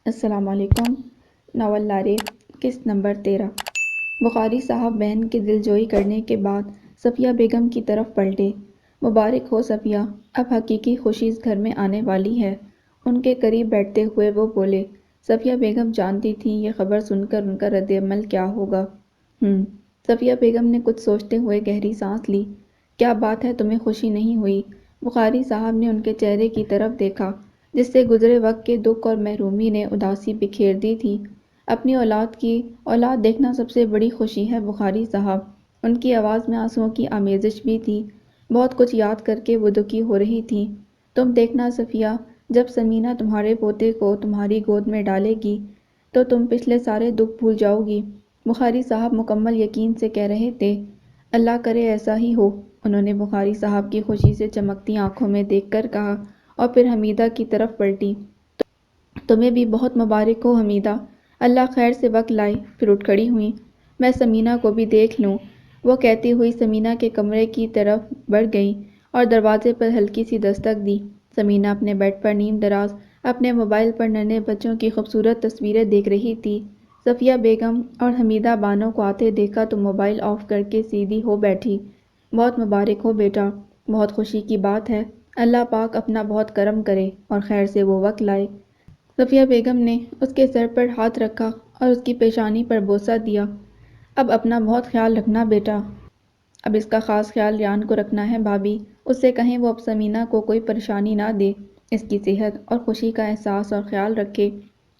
السلام علیکم۔ ناول لارے قسط نمبر 13۔ بخاری صاحب بہن کی دلجوئی کرنے کے بعد صفیہ بیگم کی طرف پلٹے۔ مبارک ہو صفیہ، اب حقیقی خوشی اس گھر میں آنے والی ہے۔ ان کے قریب بیٹھتے ہوئے وہ بولے۔ صفیہ بیگم جانتی تھیں یہ خبر سن کر ان کا رد عمل کیا ہوگا۔ صفیہ بیگم نے کچھ سوچتے ہوئے گہری سانس لی۔ کیا بات ہے، تمہیں خوشی نہیں ہوئی؟ بخاری صاحب نے ان کے چہرے کی طرف دیکھا جس سے گزرے وقت کے دکھ اور محرومی نے اداسی بکھیر دی تھی۔ اپنی اولاد دیکھنا سب سے بڑی خوشی ہے بخاری صاحب۔ ان کی آواز میں آنسوؤں کی آمیزش بھی تھی۔ بہت کچھ یاد کر کے وہ دکھی ہو رہی تھیں۔ تم دیکھنا صفیہ، جب سمینہ تمہارے پوتے کو تمہاری گود میں ڈالے گی تو تم پچھلے سارے دکھ بھول جاؤ گی۔ بخاری صاحب مکمل یقین سے کہہ رہے تھے۔ اللہ کرے ایسا ہی ہو، انہوں نے بخاری صاحب کی خوشی سے چمکتی آنکھوں میں دیکھ کر کہا اور پھر حمیدہ کی طرف پلٹی۔ تمہیں بھی بہت مبارک ہو حمیدہ، اللہ خیر سے وقت لائے۔ پھر اٹھ کھڑی ہوئیں۔ میں سمینہ کو بھی دیکھ لوں، وہ کہتی ہوئی سمینہ کے کمرے کی طرف بڑھ گئیں اور دروازے پر ہلکی سی دستک دی۔ سمینہ اپنے بیڈ پر نیم دراز اپنے موبائل پر ننھے بچوں کی خوبصورت تصویریں دیکھ رہی تھی۔ صفیہ بیگم اور حمیدہ بانو کو آتے دیکھا تو موبائل آف کر کے سیدھی ہو بیٹھی۔ بہت مبارک ہو بیٹا، بہت خوشی کی بات ہے، اللہ پاک اپنا بہت کرم کرے اور خیر سے وہ وقت لائے۔ صفیہ بیگم نے اس کے سر پر ہاتھ رکھا اور اس کی پیشانی پر بوسہ دیا۔ اب اپنا بہت خیال رکھنا بیٹا۔ اب اس کا خاص خیال ریان کو رکھنا ہے بھابی، اس سے کہیں وہ اب سمینہ کو کوئی پریشانی نہ دے، اس کی صحت اور خوشی کا احساس اور خیال رکھے۔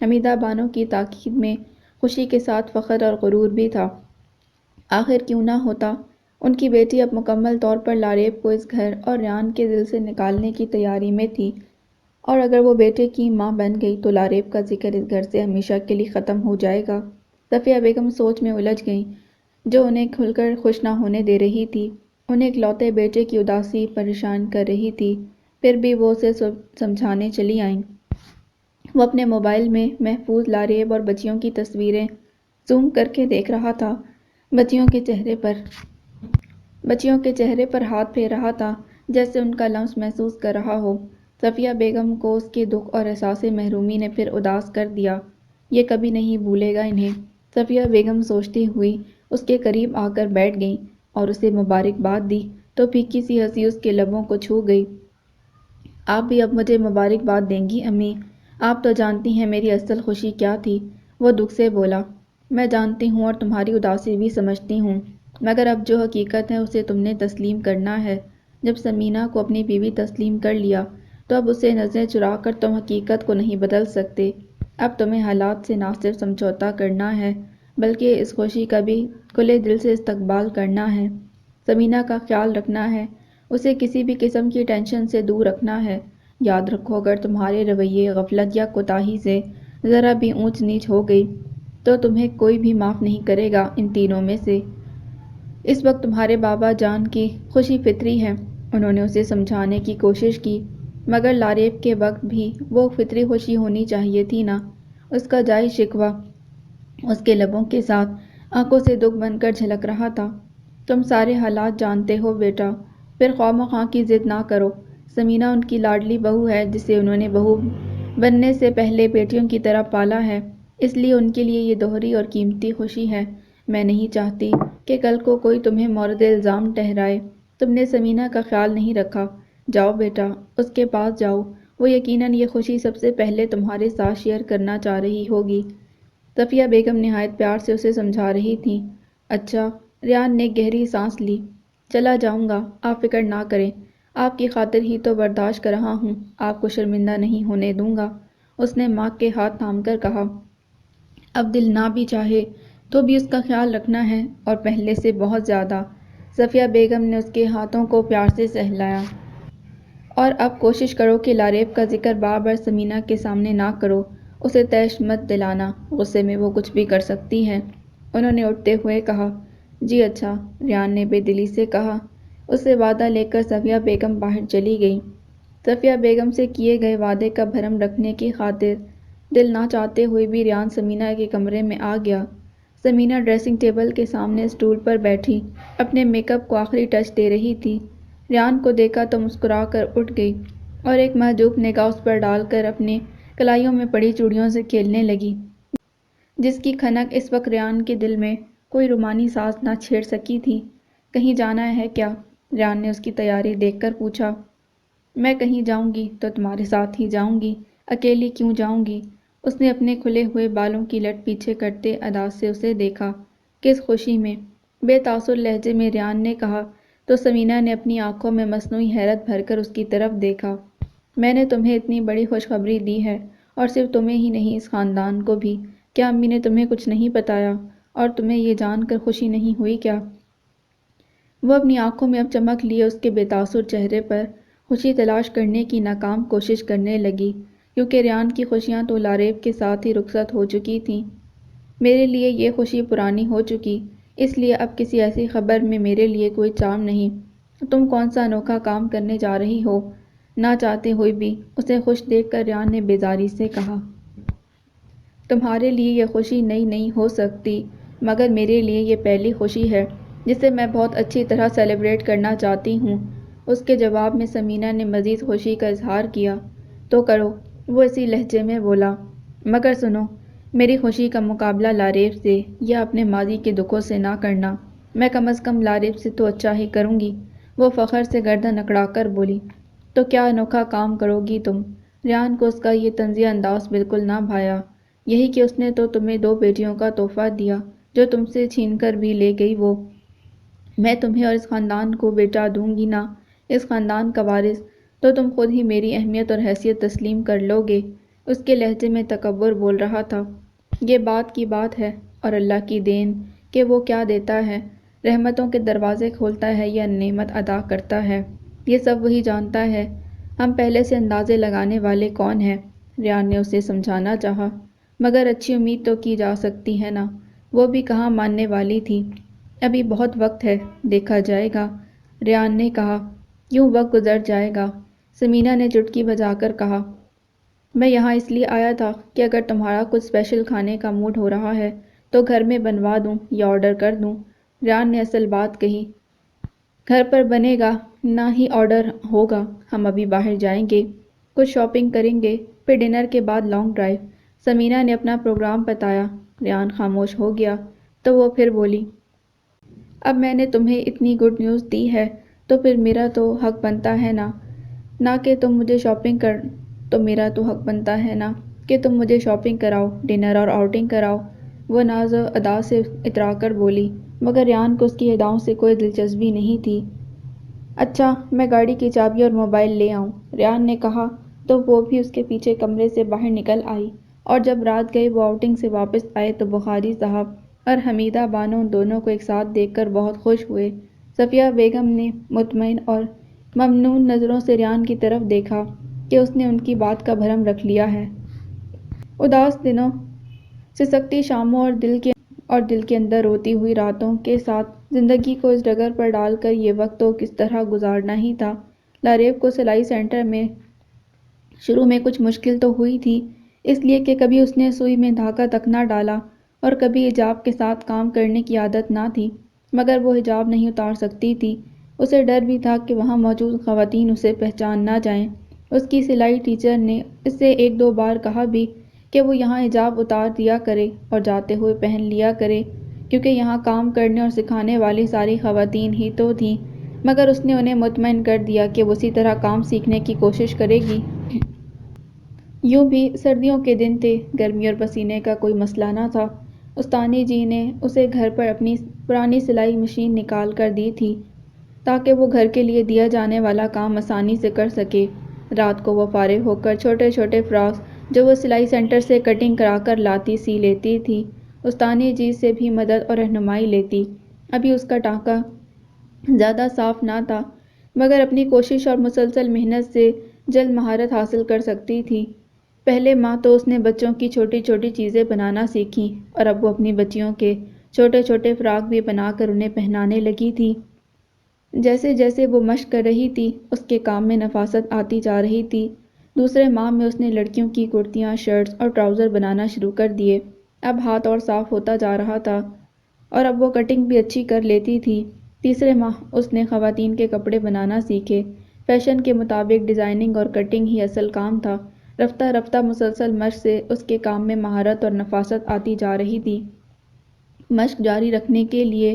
حمیدہ بانو کی تاکید میں خوشی کے ساتھ فخر اور غرور بھی تھا۔ آخر کیوں نہ ہوتا، ان کی بیٹی اب مکمل طور پر لاریب کو اس گھر اور ریان کے دل سے نکالنے کی تیاری میں تھی، اور اگر وہ بیٹے کی ماں بن گئی تو لاریب کا ذکر اس گھر سے ہمیشہ کے لیے ختم ہو جائے گا۔ صفیہ بیگم سوچ میں الجھ گئیں جو انہیں کھل کر خوش نہ ہونے دے رہی تھی۔ انہیں اکلوتے بیٹے کی اداسی پریشان کر رہی تھی، پھر بھی وہ اسے سمجھانے چلی آئیں۔ وہ اپنے موبائل میں محفوظ لاریب اور بچیوں کی تصویریں زوم کر کے دیکھ رہا تھا۔ بچیوں کے چہرے پر ہاتھ پھیر رہا تھا جیسے ان کا لمس محسوس کر رہا ہو۔ صفیہ بیگم کو اس کے دکھ اور احساس محرومی نے پھر اداس کر دیا۔ یہ کبھی نہیں بھولے گا انہیں۔ صفیہ بیگم سوچتی ہوئی اس کے قریب آ کر بیٹھ گئیں اور اسے مبارکباد دی تو پھیکی سی ہنسی اس کے لبوں کو چھو گئی۔ آپ بھی اب مجھے مبارکباد دیں گی امی؟ آپ تو جانتی ہیں میری اصل خوشی کیا تھی، وہ دکھ سے بولا۔ میں جانتی ہوں اور تمہاری اداسی بھی سمجھتی ہوں، مگر اب جو حقیقت ہے اسے تم نے تسلیم کرنا ہے۔ جب سمینہ کو اپنی بیوی تسلیم کر لیا تو اب اسے نظریں چرا کر تم حقیقت کو نہیں بدل سکتے۔ اب تمہیں حالات سے نہ صرف سمجھوتا کرنا ہے بلکہ اس خوشی کا بھی کھلے دل سے استقبال کرنا ہے۔ سمینہ کا خیال رکھنا ہے، اسے کسی بھی قسم کی ٹینشن سے دور رکھنا ہے۔ یاد رکھو اگر تمہارے رویے، غفلت یا کوتاہی سے ذرا بھی اونچ نیچ ہو گئی تو تمہیں کوئی بھی معاف نہیں کرے گا ان تینوں میں سے۔ اس وقت تمہارے بابا جان کی خوشی فطری ہے، انہوں نے اسے سمجھانے کی کوشش کی، مگر لاریب کے وقت بھی وہ فطری خوشی ہونی چاہیے تھی نا۔ اس کا جائز شکوہ اس کے لبوں کے ساتھ آنکھوں سے دکھ بن کر جھلک رہا تھا۔ تم سارے حالات جانتے ہو بیٹا، پھر خواہ مخواہ کی ضد نہ کرو۔ سمینہ ان کی لاڈلی بہو ہے جسے انہوں نے بہو بننے سے پہلے بیٹیوں کی طرح پالا ہے، اس لیے ان کے لیے یہ دوہری اور قیمتی خوشی ہے۔ میں نہیں چاہتی کہ کل کو کوئی تمہیں مورد الزام ٹھہرائے، تم نے سمینہ کا خیال نہیں رکھا۔ جاؤ بیٹا، اس کے پاس جاؤ، وہ یقیناً یہ خوشی سب سے پہلے تمہارے ساتھ شیئر کرنا چاہ رہی ہوگی۔ صفیہ بیگم نہایت پیار سے اسے سمجھا رہی تھیں۔ اچھا، ریان نے گہری سانس لی۔ چلا جاؤں گا، آپ فکر نہ کریں، آپ کی خاطر ہی تو برداشت کر رہا ہوں، آپ کو شرمندہ نہیں ہونے دوں گا، اس نے ماں کے ہاتھ تھام کر کہا۔ اب دل نہ بھی چاہے تو بھی اس کا خیال رکھنا ہے، اور پہلے سے بہت زیادہ۔ صفیہ بیگم نے اس کے ہاتھوں کو پیار سے سہلایا۔ اور اب کوشش کرو کہ لاریب کا ذکر بار بار سمینہ کے سامنے نہ کرو، اسے طیش مت دلانا، غصے میں وہ کچھ بھی کر سکتی ہے، انہوں نے اٹھتے ہوئے کہا۔ جی اچھا، ریان نے بے دلی سے کہا۔ اس سے وعدہ لے کر صفیہ بیگم باہر چلی گئیں۔ صفیہ بیگم سے کیے گئے وعدے کا بھرم رکھنے کی خاطر دل نہ چاہتے ہوئے بھی ریان سمینہ کے کمرے میں آ گیا۔ سمینہ ڈریسنگ ٹیبل کے سامنے اسٹول پر بیٹھی اپنے میک اپ کو آخری ٹچ دے رہی تھی۔ ریان کو دیکھا تو مسکرا کر اٹھ گئی اور ایک محجوب نگاہ اس پر ڈال کر اپنے کلائیوں میں پڑی چوڑیوں سے کھیلنے لگی، جس کی کھنک اس وقت ریان کے دل میں کوئی رومانی ساز نہ چھیڑ سکی تھی۔ کہیں جانا ہے کیا؟ ریان نے اس کی تیاری دیکھ کر پوچھا۔ میں کہیں جاؤں گی تو تمہارے ساتھ ہی جاؤں گی، اکیلی کیوں جاؤں گی؟ اس نے اپنے کھلے ہوئے بالوں کی لٹ پیچھے کرتے انداز سے اسے دیکھا۔ کس خوشی میں؟ بے تاثر لہجے میں ریان نے کہا تو سمینہ نے اپنی آنکھوں میں مصنوعی حیرت بھر کر اس کی طرف دیکھا۔ میں نے تمہیں اتنی بڑی خوشخبری دی ہے، اور صرف تمہیں ہی نہیں اس خاندان کو بھی۔ کیا امی نے تمہیں کچھ نہیں بتایا؟ اور تمہیں یہ جان کر خوشی نہیں ہوئی کیا؟ وہ اپنی آنکھوں میں اب چمک لیے اس کے بے تاثر چہرے پر خوشی تلاش کرنے کی ناکام کوشش کرنے لگی، کیونکہ ریان کی خوشیاں تو لاریب کے ساتھ ہی رخصت ہو چکی تھیں۔ میرے لیے یہ خوشی پرانی ہو چکی، اس لیے اب کسی ایسی خبر میں میرے لیے کوئی چام نہیں۔ تم کون سا انوکھا کام کرنے جا رہی ہو؟ نہ چاہتے ہوئے بھی اسے خوش دیکھ کر ریان نے بیزاری سے کہا۔ تمہارے لیے یہ خوشی نئی نہیں ہو سکتی، مگر میرے لیے یہ پہلی خوشی ہے جسے میں بہت اچھی طرح سیلیبریٹ کرنا چاہتی ہوں۔ اس کے جواب میں سمینہ نے مزید خوشی کا اظہار کیا۔ تو کرو، وہ اسی لہجے میں بولا، مگر سنو، میری خوشی کا مقابلہ لاریب سے یا اپنے ماضی کے دکھوں سے نہ کرنا۔ میں کم از کم لاریب سے تو اچھا ہی کروں گی۔ وہ فخر سے گردن اکڑا کر بولی۔ تو کیا انوکھا کام کرو گی تم؟ ریان کو اس کا یہ طنزیہ انداز بالکل نہ بھایا۔ یہی کہ اس نے تو تمہیں 2 بیٹیوں کا تحفہ دیا جو تم سے چھین کر بھی لے گئی وہ۔ میں تمہیں اور اس خاندان کو بیٹا دوں گی نا، اس خاندان کا وارث، تو تم خود ہی میری اہمیت اور حیثیت تسلیم کر لو گے۔ اس کے لہجے میں تکبر بول رہا تھا۔ یہ بات کی بات ہے، اور اللہ کی دین کہ وہ کیا دیتا ہے، رحمتوں کے دروازے کھولتا ہے یا نعمت عطا کرتا ہے، یہ سب وہی جانتا ہے۔ ہم پہلے سے اندازے لگانے والے کون ہیں؟ ریان نے اسے سمجھانا چاہا، مگر اچھی امید تو کی جا سکتی ہے نا۔ وہ بھی کہاں ماننے والی تھی۔ ابھی بہت وقت ہے، دیکھا جائے گا، ریان نے کہا۔ یوں وقت گزر جائے گا، سمینہ نے چٹکی بجا کر کہا۔ میں یہاں اس لیے آیا تھا کہ اگر تمہارا کچھ اسپیشل کھانے کا موڈ ہو رہا ہے تو گھر میں بنوا دوں یا آرڈر کر دوں۔ ریان نے اصل بات کہی۔ گھر پر بنے گا نہ ہی آرڈر ہوگا، ہم ابھی باہر جائیں گے، کچھ شاپنگ کریں گے، پھر ڈنر کے بعد لانگ ڈرائیو۔ سمینہ نے اپنا پروگرام بتایا۔ ریان خاموش ہو گیا تو وہ پھر بولی۔ اب میں نے تمہیں اتنی گڈ نیوز دی ہے تو پھر میرا تو حق بنتا ہے نا کہ تم مجھے شاپنگ کراؤ، ڈنر اور آؤٹنگ کراؤ۔ وہ ناز و ادا سے اترا کر بولی، مگر ریان کو اس کی اداؤں سے کوئی دلچسپی نہیں تھی۔ اچھا، میں گاڑی کی چابی اور موبائل لے آؤں، ریان نے کہا تو وہ بھی اس کے پیچھے کمرے سے باہر نکل آئی، اور جب رات گئے وہ آؤٹنگ سے واپس آئے تو بخاری صاحب اور حمیدہ بانو دونوں کو ایک ساتھ دیکھ کر بہت خوش ہوئے۔ صفیہ بیگم نے مطمئن اور ممنون نظروں سے ریان کی طرف دیکھا کہ اس نے ان کی بات کا بھرم رکھ لیا ہے۔ اداس دنوں، سسکتی شاموں اور دل کے اندر روتی ہوئی راتوں کے ساتھ زندگی کو اس ڈگر پر ڈال کر یہ وقت تو کس طرح گزارنا ہی تھا۔ لاریب کو سلائی سینٹر میں شروع میں کچھ مشکل تو ہوئی تھی، اس لیے کہ کبھی اس نے سوئی میں دھاگہ تک نہ ڈالا اور کبھی حجاب کے ساتھ کام کرنے کی عادت نہ تھی، مگر وہ حجاب نہیں اتار سکتی تھی۔ اسے ڈر بھی تھا کہ وہاں موجود خواتین اسے پہچان نہ جائیں۔ اس کی سلائی ٹیچر نے اس سے 1-2 بار کہا بھی کہ وہ یہاں حجاب اتار دیا کرے اور جاتے ہوئے پہن لیا کرے، کیونکہ یہاں کام کرنے اور سکھانے والی ساری خواتین ہی تو تھیں، مگر اس نے انہیں مطمئن کر دیا کہ وہ اسی طرح کام سیکھنے کی کوشش کرے گی۔ یوں بھی سردیوں کے دن تھے، گرمی اور پسینے کا کوئی مسئلہ نہ تھا۔ استانی جی نے اسے گھر پر اپنی پرانی سلائی مشین نکال کر دی تھی تاکہ وہ گھر کے لیے دیا جانے والا کام آسانی سے کر سکے۔ رات کو وہ فارغ ہو کر چھوٹے چھوٹے فراکس جو وہ سلائی سینٹر سے کٹنگ کرا کر لاتی سی لیتی تھی۔ استانی جی سے بھی مدد اور رہنمائی لیتی۔ ابھی اس کا ٹانکا زیادہ صاف نہ تھا، مگر اپنی کوشش اور مسلسل محنت سے جلد مہارت حاصل کر سکتی تھی۔ پہلے ماہ تو اس نے بچوں کی چھوٹی چھوٹی چیزیں بنانا سیکھیں، اور اب وہ اپنی بچیوں کے چھوٹے چھوٹے فراک بھی بنا کر انہیں پہنانے لگی تھی۔ جیسے جیسے وہ مشق کر رہی تھی، اس کے کام میں نفاست آتی جا رہی تھی۔ دوسرے ماہ میں اس نے لڑکیوں کی کرتیاں، شرٹس اور ٹراؤزر بنانا شروع کر دیے۔ اب ہاتھ اور صاف ہوتا جا رہا تھا، اور اب وہ کٹنگ بھی اچھی کر لیتی تھی۔ تیسرے ماہ اس نے خواتین کے کپڑے بنانا سیکھے۔ فیشن کے مطابق ڈیزائننگ اور کٹنگ ہی اصل کام تھا۔ رفتہ رفتہ مسلسل مشق سے اس کے کام میں مہارت اور نفاست آتی جا رہی تھی۔ مشق جاری رکھنے کے لیے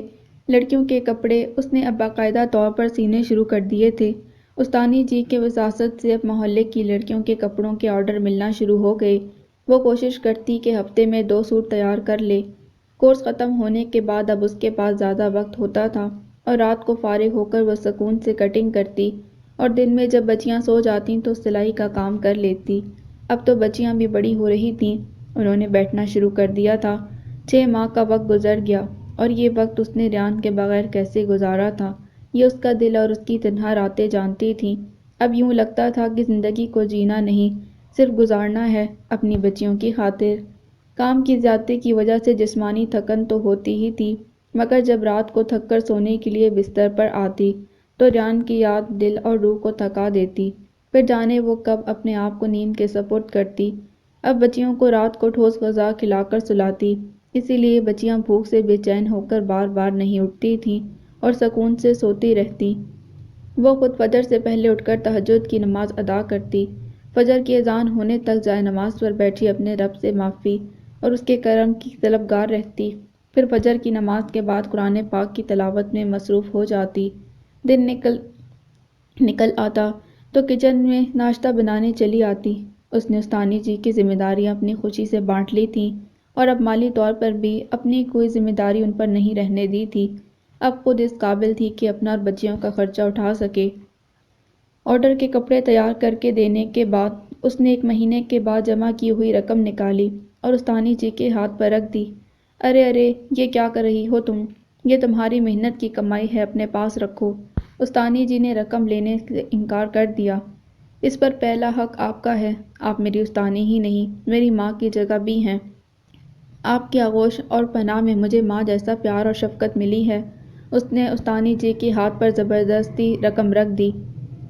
لڑکیوں کے کپڑے اس نے اب باقاعدہ طور پر سینے شروع کر دیے تھے۔ استانی جی کے وساست سے اب محلے کی لڑکیوں کے کپڑوں کے آرڈر ملنا شروع ہو گئے۔ وہ کوشش کرتی کہ ہفتے میں 2 سوٹ تیار کر لے۔ کورس ختم ہونے کے بعد اب اس کے پاس زیادہ وقت ہوتا تھا اور رات کو فارغ ہو کر وہ سکون سے کٹنگ کرتی اور دن میں جب بچیاں سو جاتیں تو سلائی کا کام کر لیتی۔ اب تو بچیاں بھی بڑی ہو رہی تھیں، انہوں نے بیٹھنا شروع کر دیا تھا۔ 6 ماہ کا وقت گزر گیا اور یہ وقت اس نے ریان کے بغیر کیسے گزارا تھا، یہ اس کا دل اور اس کی تنہا راتیں جانتی تھیں۔ اب یوں لگتا تھا کہ زندگی کو جینا نہیں، صرف گزارنا ہے اپنی بچیوں کی خاطر۔ کام کی زیادتی کی وجہ سے جسمانی تھکن تو ہوتی ہی تھی، مگر جب رات کو تھک کر سونے کے لیے بستر پر آتی تو ریان کی یاد دل اور روح کو تھکا دیتی، پھر جانے وہ کب اپنے آپ کو نیند کے سپرد کرتی۔ اب بچیوں کو رات کو ٹھوس غذا کھلا کر سلاتی، اسی لیے بچیاں بھوک سے بے چین ہو کر بار بار نہیں اٹھتی تھیں اور سکون سے سوتی رہتی۔ وہ خود فجر سے پہلے اٹھ کر تہجد کی نماز ادا کرتی، فجر کی اذان ہونے تک جائے نماز پر بیٹھی اپنے رب سے معافی اور اس کے کرم کی طلبگار رہتی، پھر فجر کی نماز کے بعد قرآن پاک کی تلاوت میں مصروف ہو جاتی۔ دن نکل آتا تو کچن میں ناشتہ بنانے چلی آتی۔ اس نے استانی جی کی ذمہ داریاں اپنی خوشی سے بانٹ لی تھیں اور اب مالی طور پر بھی اپنی کوئی ذمہ داری ان پر نہیں رہنے دی تھی۔ اب خود اس قابل تھی کہ اپنا اور بچیوں کا خرچہ اٹھا سکے۔ آرڈر کے کپڑے تیار کر کے دینے کے بعد اس نے 1 مہینے کے بعد جمع کی ہوئی رقم نکالی اور استانی جی کے ہاتھ پر رکھ دی۔ ارے ارے، یہ کیا کر رہی ہو تم؟ یہ تمہاری محنت کی کمائی ہے، اپنے پاس رکھو۔ استانی جی نے رقم لینے سے انکار کر دیا۔ اس پر پہلا حق آپ کا ہے، آپ میری استانی ہی نہیں، میری ماں کی جگہ بھی ہیں۔ آپ کی آغوش اور پناہ میں مجھے ماں جیسا پیار اور شفقت ملی ہے۔ اس نے استانی جی کے ہاتھ پر زبردستی رقم رکھ دی۔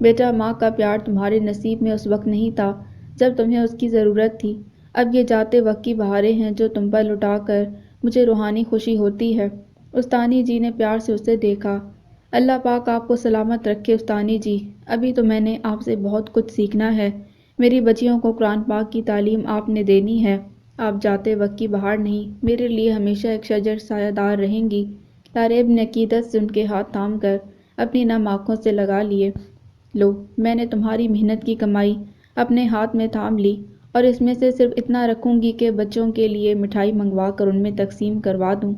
بیٹا، ماں کا پیار تمہارے نصیب میں اس وقت نہیں تھا جب تمہیں اس کی ضرورت تھی، اب یہ جاتے وقت کی بہاریں ہیں جو تم پر لٹا کر مجھے روحانی خوشی ہوتی ہے۔ استانی جی نے پیار سے اسے دیکھا۔ اللہ پاک آپ کو سلامت رکھے استانی جی، ابھی تو میں نے آپ سے بہت کچھ سیکھنا ہے۔ میری بچیوں کو قرآن پاک کی تعلیم آپ نے دینی ہے۔ آپ جاتے وقت کی بہار نہیں، میرے لیے ہمیشہ ایک شجر سایہ دار رہیں گی۔ لاریب نے عقیدت سے ان کے ہاتھ تھام کر اپنی نم آنکھوں سے لگا لیے۔ لو، میں نے تمہاری محنت کی کمائی اپنے ہاتھ میں تھام لی اور اس میں سے صرف اتنا رکھوں گی کہ بچوں کے لیے مٹھائی منگوا کر ان میں تقسیم کروا دوں،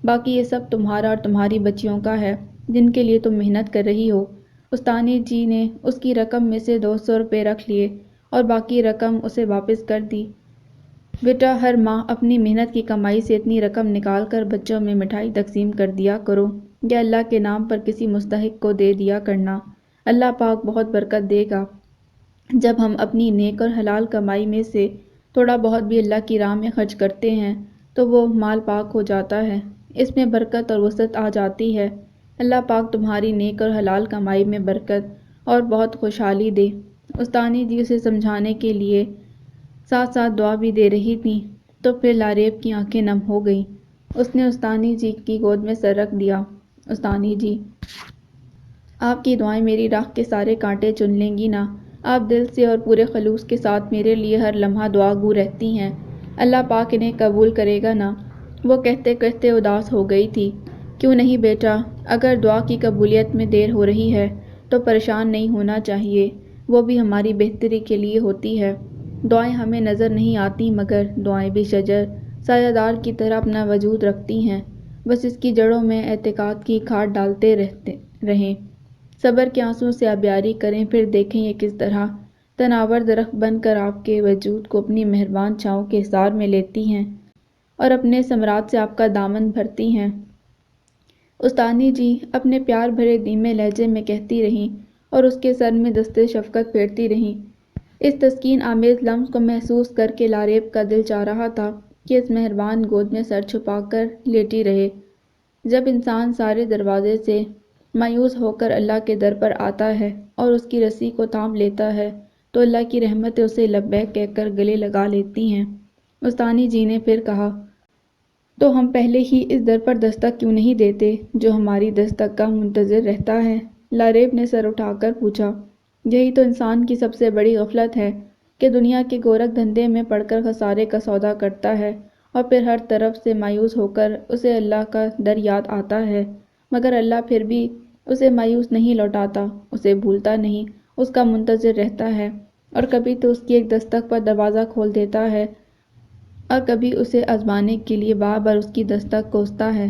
باقی یہ سب تمہارا اور تمہاری بچیوں کا ہے جن کے لیے تم محنت کر رہی ہو۔ استانی جی نے اس کی رقم میں سے 200 روپے رکھ لیے اور باقی رقم اسے واپس کر دی۔ بیٹا، ہر ماہ اپنی محنت کی کمائی سے اتنی رقم نکال کر بچوں میں مٹھائی تقسیم کر دیا کرو، یا اللہ کے نام پر کسی مستحق کو دے دیا کرنا، اللہ پاک بہت برکت دے گا۔ جب ہم اپنی نیک اور حلال کمائی میں سے تھوڑا بہت بھی اللہ کی راہ میں خرچ کرتے ہیں تو وہ مال پاک ہو جاتا ہے، اس میں برکت اور وسعت آ جاتی ہے۔ اللہ پاک تمہاری نیک اور حلال کمائی میں برکت اور بہت خوشحالی دے۔ استانی جی اسے سمجھانے کے لیے ساتھ ساتھ دعا بھی دے رہی تھیں تو پھر لاریب کی آنکھیں نم ہو گئیں۔ اس نے استانی جی کی گود میں سر رکھ دیا۔ استانی جی، آپ کی دعائیں میری راہ کے سارے کانٹے چن لیں گی نا؟ آپ دل سے اور پورے خلوص کے ساتھ میرے لیے ہر لمحہ دعا گو رہتی ہیں، اللہ پاک انہیں قبول کرے گا نا؟ وہ کہتے کہتے اداس ہو گئی تھی۔ کیوں نہیں بیٹا، اگر دعا کی قبولیت میں دیر ہو رہی ہے تو پریشان نہیں ہونا چاہیے، وہ بھی ہماری بہتری کے لیے ہوتی ہے۔ دعائیں ہمیں نظر نہیں آتی مگر دعائیں بھی شجر سایہ دار کی طرح اپنا وجود رکھتی ہیں، بس اس کی جڑوں میں اعتقاد کی کھاد ڈالتے رہیں، صبر کے آنسوں سے آبیاری کریں، پھر دیکھیں یہ کس طرح تناور درخت بن کر آپ کے وجود کو اپنی مہربان چھاؤں کے حصار میں لیتی ہیں اور اپنے ثمرات سے آپ کا دامن بھرتی ہیں۔ استانی جی اپنے پیار بھرے دھیمے لہجے میں کہتی رہیں اور اس کے سر میں دستے شفقت پھیرتی رہیں۔ اس تسکین آمیز لمس کو محسوس کر کے لاریب کا دل چاہ رہا تھا کہ اس مہربان گود میں سر چھپا کر لیٹی رہے۔ جب انسان سارے دروازے سے مایوس ہو کر اللہ کے در پر آتا ہے اور اس کی رسی کو تھام لیتا ہے تو اللہ کی رحمتیں اسے لبیک کہہ کر گلے لگا لیتی ہیں۔ استانی جی نے پھر کہا، تو ہم پہلے ہی اس در پر دستک کیوں نہیں دیتے جو ہماری دستک کا منتظر رہتا ہے؟ لاریب نے سر اٹھا کر پوچھا۔ یہی تو انسان کی سب سے بڑی غفلت ہے کہ دنیا کے گورکھ دھندے میں پڑ کر خسارے کا سودا کرتا ہے اور پھر ہر طرف سے مایوس ہو کر اسے اللہ کا در یاد آتا ہے، مگر اللہ پھر بھی اسے مایوس نہیں لوٹاتا، اسے بھولتا نہیں، اس کا منتظر رہتا ہے، اور کبھی تو اس کی ایک دستک پر دروازہ کھول دیتا ہے اور کبھی اسے آزمانے کے لیے بار بار اس کی دستک کوستا ہے۔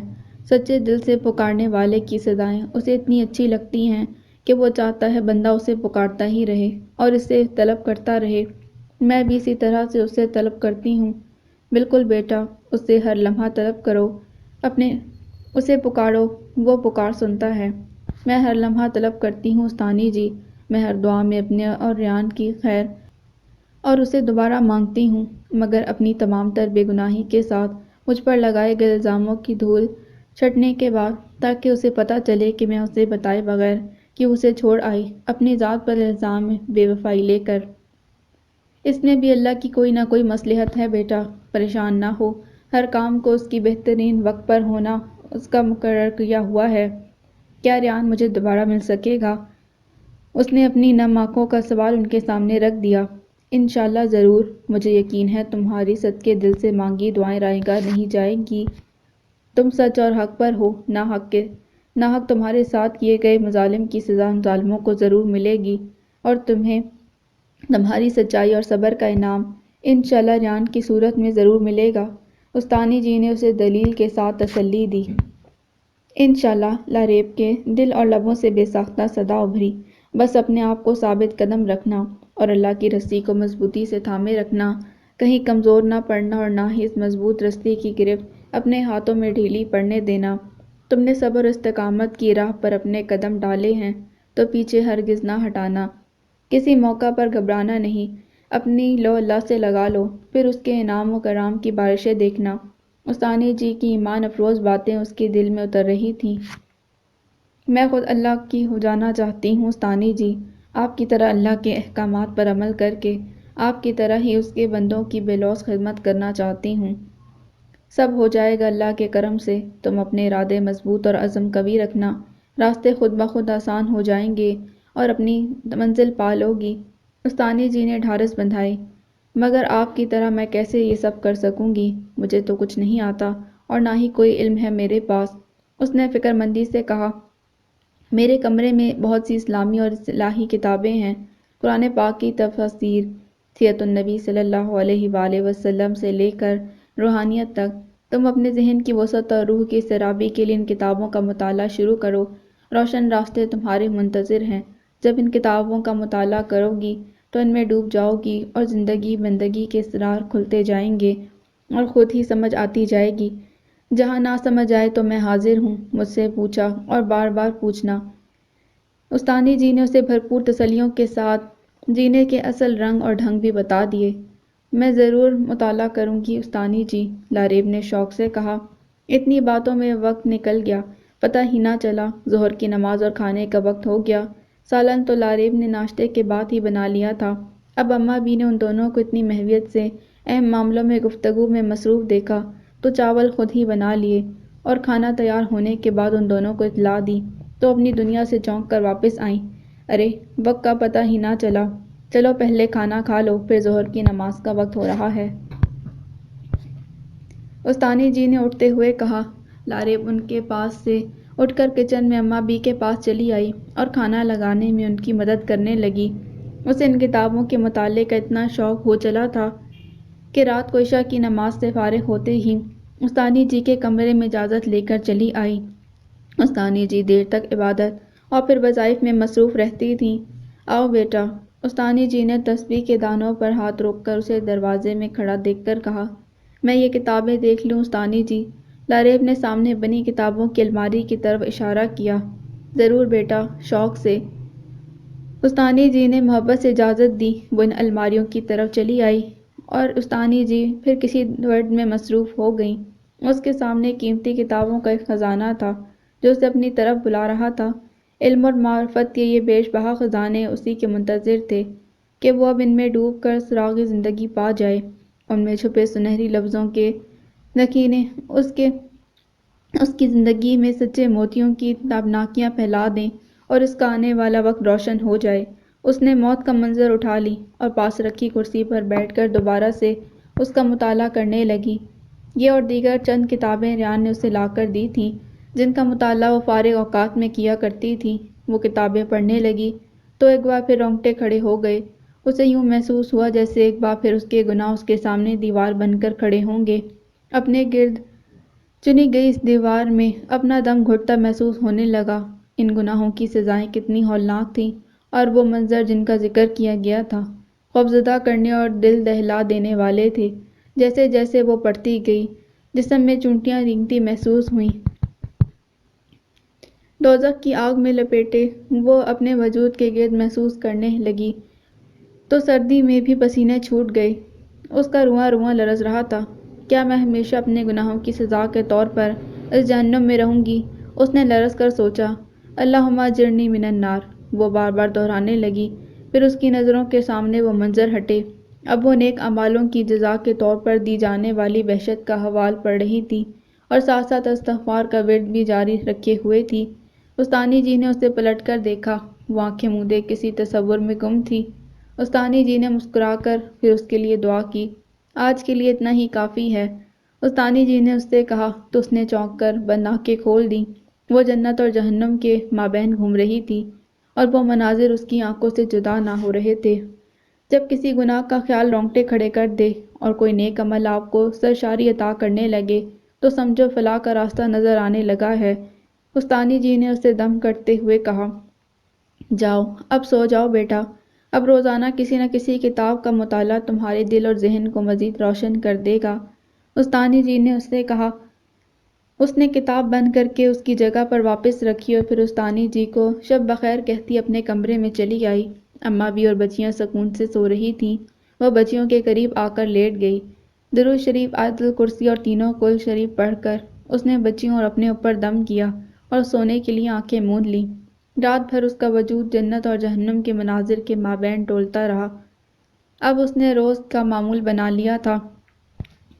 سچے دل سے پکارنے والے کی صدائیں اسے اتنی اچھی لگتی ہیں کہ وہ چاہتا ہے بندہ اسے پکارتا ہی رہے اور اسے طلب کرتا رہے۔ میں بھی اسی طرح سے اسے طلب کرتی ہوں۔ بالکل بیٹا، اسے ہر لمحہ طلب کرو، اسے پکارو، وہ پکار سنتا ہے۔ میں ہر لمحہ طلب کرتی ہوں استانی جی، میں ہر دعا میں اپنے اور ریان کی خیر اور اسے دوبارہ مانگتی ہوں، مگر اپنی تمام تر بے گناہی کے ساتھ مجھ پر لگائے گئے الزاموں کی دھول چھٹنے کے بعد، تاکہ اسے پتہ چلے کہ میں اسے بتائے بغیر کہ اسے چھوڑ آئی، اپنی ذات پر الزام بے وفائی لے کر۔ اس میں بھی اللہ کی کوئی نہ کوئی مصلحت ہے بیٹا، پریشان نہ ہو، ہر کام کو اس کی بہترین وقت پر ہونا اس کا مقرر کیا ہوا ہے۔ کیا ریان مجھے دوبارہ مل سکے گا؟ اس نے اپنی نم آنکھوں کا سوال ان کے سامنے رکھ دیا۔ انشاءاللہ ضرور، مجھے یقین ہے تمہاری صدقے دل سے مانگی دعائیں رائے گاہ نہیں جائیں گی۔ تم سچ اور حق پر ہو، ناحق تمہارے ساتھ کیے گئے مظالم کی سزا ان ظالموں کو ضرور ملے گی، اور تمہیں تمہاری سچائی اور صبر کا انعام انشاءاللہ ریان کی صورت میں ضرور ملے گا۔ استانی جی نے اسے دلیل کے ساتھ تسلی دی۔ انشاءاللہ، لاریب کے دل اور لبوں سے بے ساختہ صدا ابھری۔ بس اپنے آپ کو ثابت قدم رکھنا اور اللہ کی رسی کو مضبوطی سے تھامے رکھنا، کہیں کمزور نہ پڑنا اور نہ ہی اس مضبوط رسی کی گرفت اپنے ہاتھوں میں ڈھیلی پڑنے دینا۔ تم نے صبر و استقامت کی راہ پر اپنے قدم ڈالے ہیں تو پیچھے ہرگز نہ ہٹانا، کسی موقع پر گھبرانا نہیں، اپنی لو اللہ سے لگا لو، پھر اس کے انعام و کرام کی بارشیں دیکھنا۔ استانی جی کی ایمان افروز باتیں اس کے دل میں اتر رہی تھیں۔ میں خود اللہ کی ہو جانا چاہتی ہوں استانی جی، آپ کی طرح اللہ کے احکامات پر عمل کر کے، آپ کی طرح ہی اس کے بندوں کی بے لوث خدمت کرنا چاہتی ہوں۔ سب ہو جائے گا اللہ کے کرم سے، تم اپنے ارادے مضبوط اور عزم قوی رکھنا، راستے خود بخود آسان ہو جائیں گے اور اپنی منزل پا لو گی۔ استانی جی نے ڈھارس بندھائی۔ مگر آپ کی طرح میں کیسے یہ سب کر سکوں گی؟ مجھے تو کچھ نہیں آتا اور نہ ہی کوئی علم ہے میرے پاس، اس نے فکر مندی سے کہا۔ میرے کمرے میں بہت سی اسلامی اور اصلاحی کتابیں ہیں، قرآن پاک کی تفاسیر، سیرت النبی صلی اللہ علیہ وآلہ وسلم سے لے کر روحانیت تک۔ تم اپنے ذہن کی وسعت اور روح کی سرابی کے لیے ان کتابوں کا مطالعہ شروع کرو، روشن راستے تمہارے منتظر ہیں۔ جب ان کتابوں کا مطالعہ کرو گی تو ان میں ڈوب جاؤ گی اور زندگی بندگی کے اسرار کھلتے جائیں گے اور خود ہی سمجھ آتی جائے گی۔ جہاں نہ سمجھ آئے تو میں حاضر ہوں، مجھ سے پوچھا اور بار بار پوچھنا۔ استانی جی نے اسے بھرپور تسلیوں کے ساتھ جینے کے اصل رنگ اور ڈھنگ بھی بتا دیے۔ میں ضرور مطالعہ کروں گی استانی جی، لاریب نے شوق سے کہا۔ اتنی باتوں میں وقت نکل گیا، پتہ ہی نہ چلا۔ ظہر کی نماز اور کھانے کا وقت ہو گیا۔ سالن تو لاریب نے ناشتے کے بعد ہی بنا لیا تھا۔ اب اماں بھی نے ان دونوں کو اتنی محویت سے اہم معاملوں میں گفتگو میں مصروف دیکھا تو چاول خود ہی بنا لیے، اور کھانا تیار ہونے کے بعد ان دونوں کو اطلاع دی تو اپنی دنیا سے چونک کر واپس آئیں۔ ارے، وقت کا پتہ ہی نہ چلا، چلو پہلے کھانا کھا لو، پھر ظہر کی نماز کا وقت ہو رہا ہے۔ استانی جی نے اٹھتے ہوئے کہا۔ لاریب ان کے پاس سے اٹھ کر کچن میں اماں بی کے پاس چلی آئی اور کھانا لگانے میں ان کی مدد کرنے لگی۔ اسے ان کتابوں کے مطالعے کا اتنا شوق ہو چلا تھا کہ رات کو عشاء کی نماز سے فارغ ہوتے ہی استانی جی کے کمرے میں اجازت لے کر چلی آئی۔ استانی جی دیر تک عبادت اور پھر وظائف میں مصروف رہتی تھیں۔ آؤ بیٹا، استانی جی نے تسبیح کے دانوں پر ہاتھ رکھ کر اسے دروازے میں کھڑا دیکھ کر کہا۔ میں یہ کتابیں دیکھ لوں استانی جی؟ لاریب نے سامنے بنی کتابوں کی الماری کی طرف اشارہ کیا۔ ضرور بیٹا، شوق سے۔ استانی جی نے محبت سے اجازت دی۔ وہ ان الماریوں کی طرف چلی آئی اور استانی جی پھر کسی ورد میں مصروف ہو گئیں۔ اس کے سامنے قیمتی کتابوں کا ایک خزانہ تھا جو اسے اپنی طرف بلا رہا تھا۔ علم اور معرفت کے یہ بیش بہا خزانے اسی کے منتظر تھے کہ وہ اب ان میں ڈوب کر سراغ زندگی پا جائے، ان میں چھپے سنہری لفظوں کے نخینے اس کی زندگی میں سچے موتیوں کی تابناکیاں پھیلا دیں اور اس کا آنے والا وقت روشن ہو جائے۔ اس نے موت کا منظر اٹھا لی اور پاس رکھی کرسی پر بیٹھ کر دوبارہ سے اس کا مطالعہ کرنے لگی۔ یہ اور دیگر چند کتابیں ریان نے اسے لا کر دی تھیں جن کا مطالعہ وہ فارغ اوقات میں کیا کرتی تھی۔ وہ کتابیں پڑھنے لگی تو ایک بار پھر رونگٹے کھڑے ہو گئے۔ اسے یوں محسوس ہوا جیسے ایک بار پھر اس کے گناہ اس کے سامنے دیوار بن کر کھڑے ہوں گے۔ اپنے گرد چنی گئی اس دیوار میں اپنا دم گھٹتا محسوس ہونے لگا۔ ان گناہوں کی سزائیں کتنی ہولناک تھیں اور وہ منظر جن کا ذکر کیا گیا تھا خوفزدہ کرنے اور دل دہلا دینے والے تھے۔ جیسے جیسے وہ پڑھتی گئی جسم میں چونٹیاں رینگتی محسوس ہوئیں۔ دوزخ کی آگ میں لپیٹے وہ اپنے وجود کے گرد محسوس کرنے لگی تو سردی میں بھی پسینے چھوٹ گئے۔ اس کا رواں رواں لرز رہا تھا۔ کیا میں ہمیشہ اپنے گناہوں کی سزا کے طور پر اس جہنم میں رہوں گی؟ اس نے لرز کر سوچا۔ اللہم اجرنی من النار، وہ بار بار دہرانے لگی۔ پھر اس کی نظروں کے سامنے وہ منظر ہٹے۔ اب وہ نیک اعمالوں کی جزا کے طور پر دی جانے والی وحشت کا حوال پڑھ رہی تھی اور ساتھ ساتھ استغفار کا ورد بھی جاری رکھے ہوئے تھی۔ استانی جی نے اسے پلٹ کر دیکھا۔ وہ آنکھیں مودے کسی تصور میں گم تھی۔ استانی جی نے مسکرا کر پھر اس کے لیے دعا کی۔ آج کے لیے اتنا ہی کافی ہے، استانی جی نے اس سے کہا تو اس نے چونک کر بند آنکھیں کھول دیں۔ وہ جنت اور جہنم کے مابین گھوم رہی تھی اور وہ مناظر اس کی آنکھوں سے جدا نہ ہو رہے تھے۔ جب کسی گناہ کا خیال رونگٹے کھڑے کر دے اور کوئی نیک عمل آپ کو سرشاری عطا کرنے لگے تو سمجھو فلاح کا راستہ نظر آنے لگا ہے۔ استانی جی نے اسے دم کرتے ہوئے کہا، جاؤ اب سو جاؤ بیٹا، اب روزانہ کسی نہ کسی کتاب کا مطالعہ تمہارے دل اور ذہن کو مزید روشن کر دے گا۔ استانی جی نے اس سے کہا۔ اس نے کتاب بند کر کے اس کی جگہ پر واپس رکھی اور پھر استانی جی کو شب بخیر کہتی اپنے کمرے میں چلی آئی۔ اماں بھی اور بچیاں سکون سے سو رہی تھیں۔ وہ بچیوں کے قریب آ کر لیٹ گئی۔ درود شریف، آیت الکرسی اور تینوں کل شریف پڑھ کر اس نے بچیوں اور اپنے اوپر دم کیا اور سونے کے لیے آنکھیں موند لیں۔ رات بھر اس کا وجود جنت اور جہنم کے مناظر کے مابین ڈولتا رہا۔ اب اس نے روز کا معمول بنا لیا تھا۔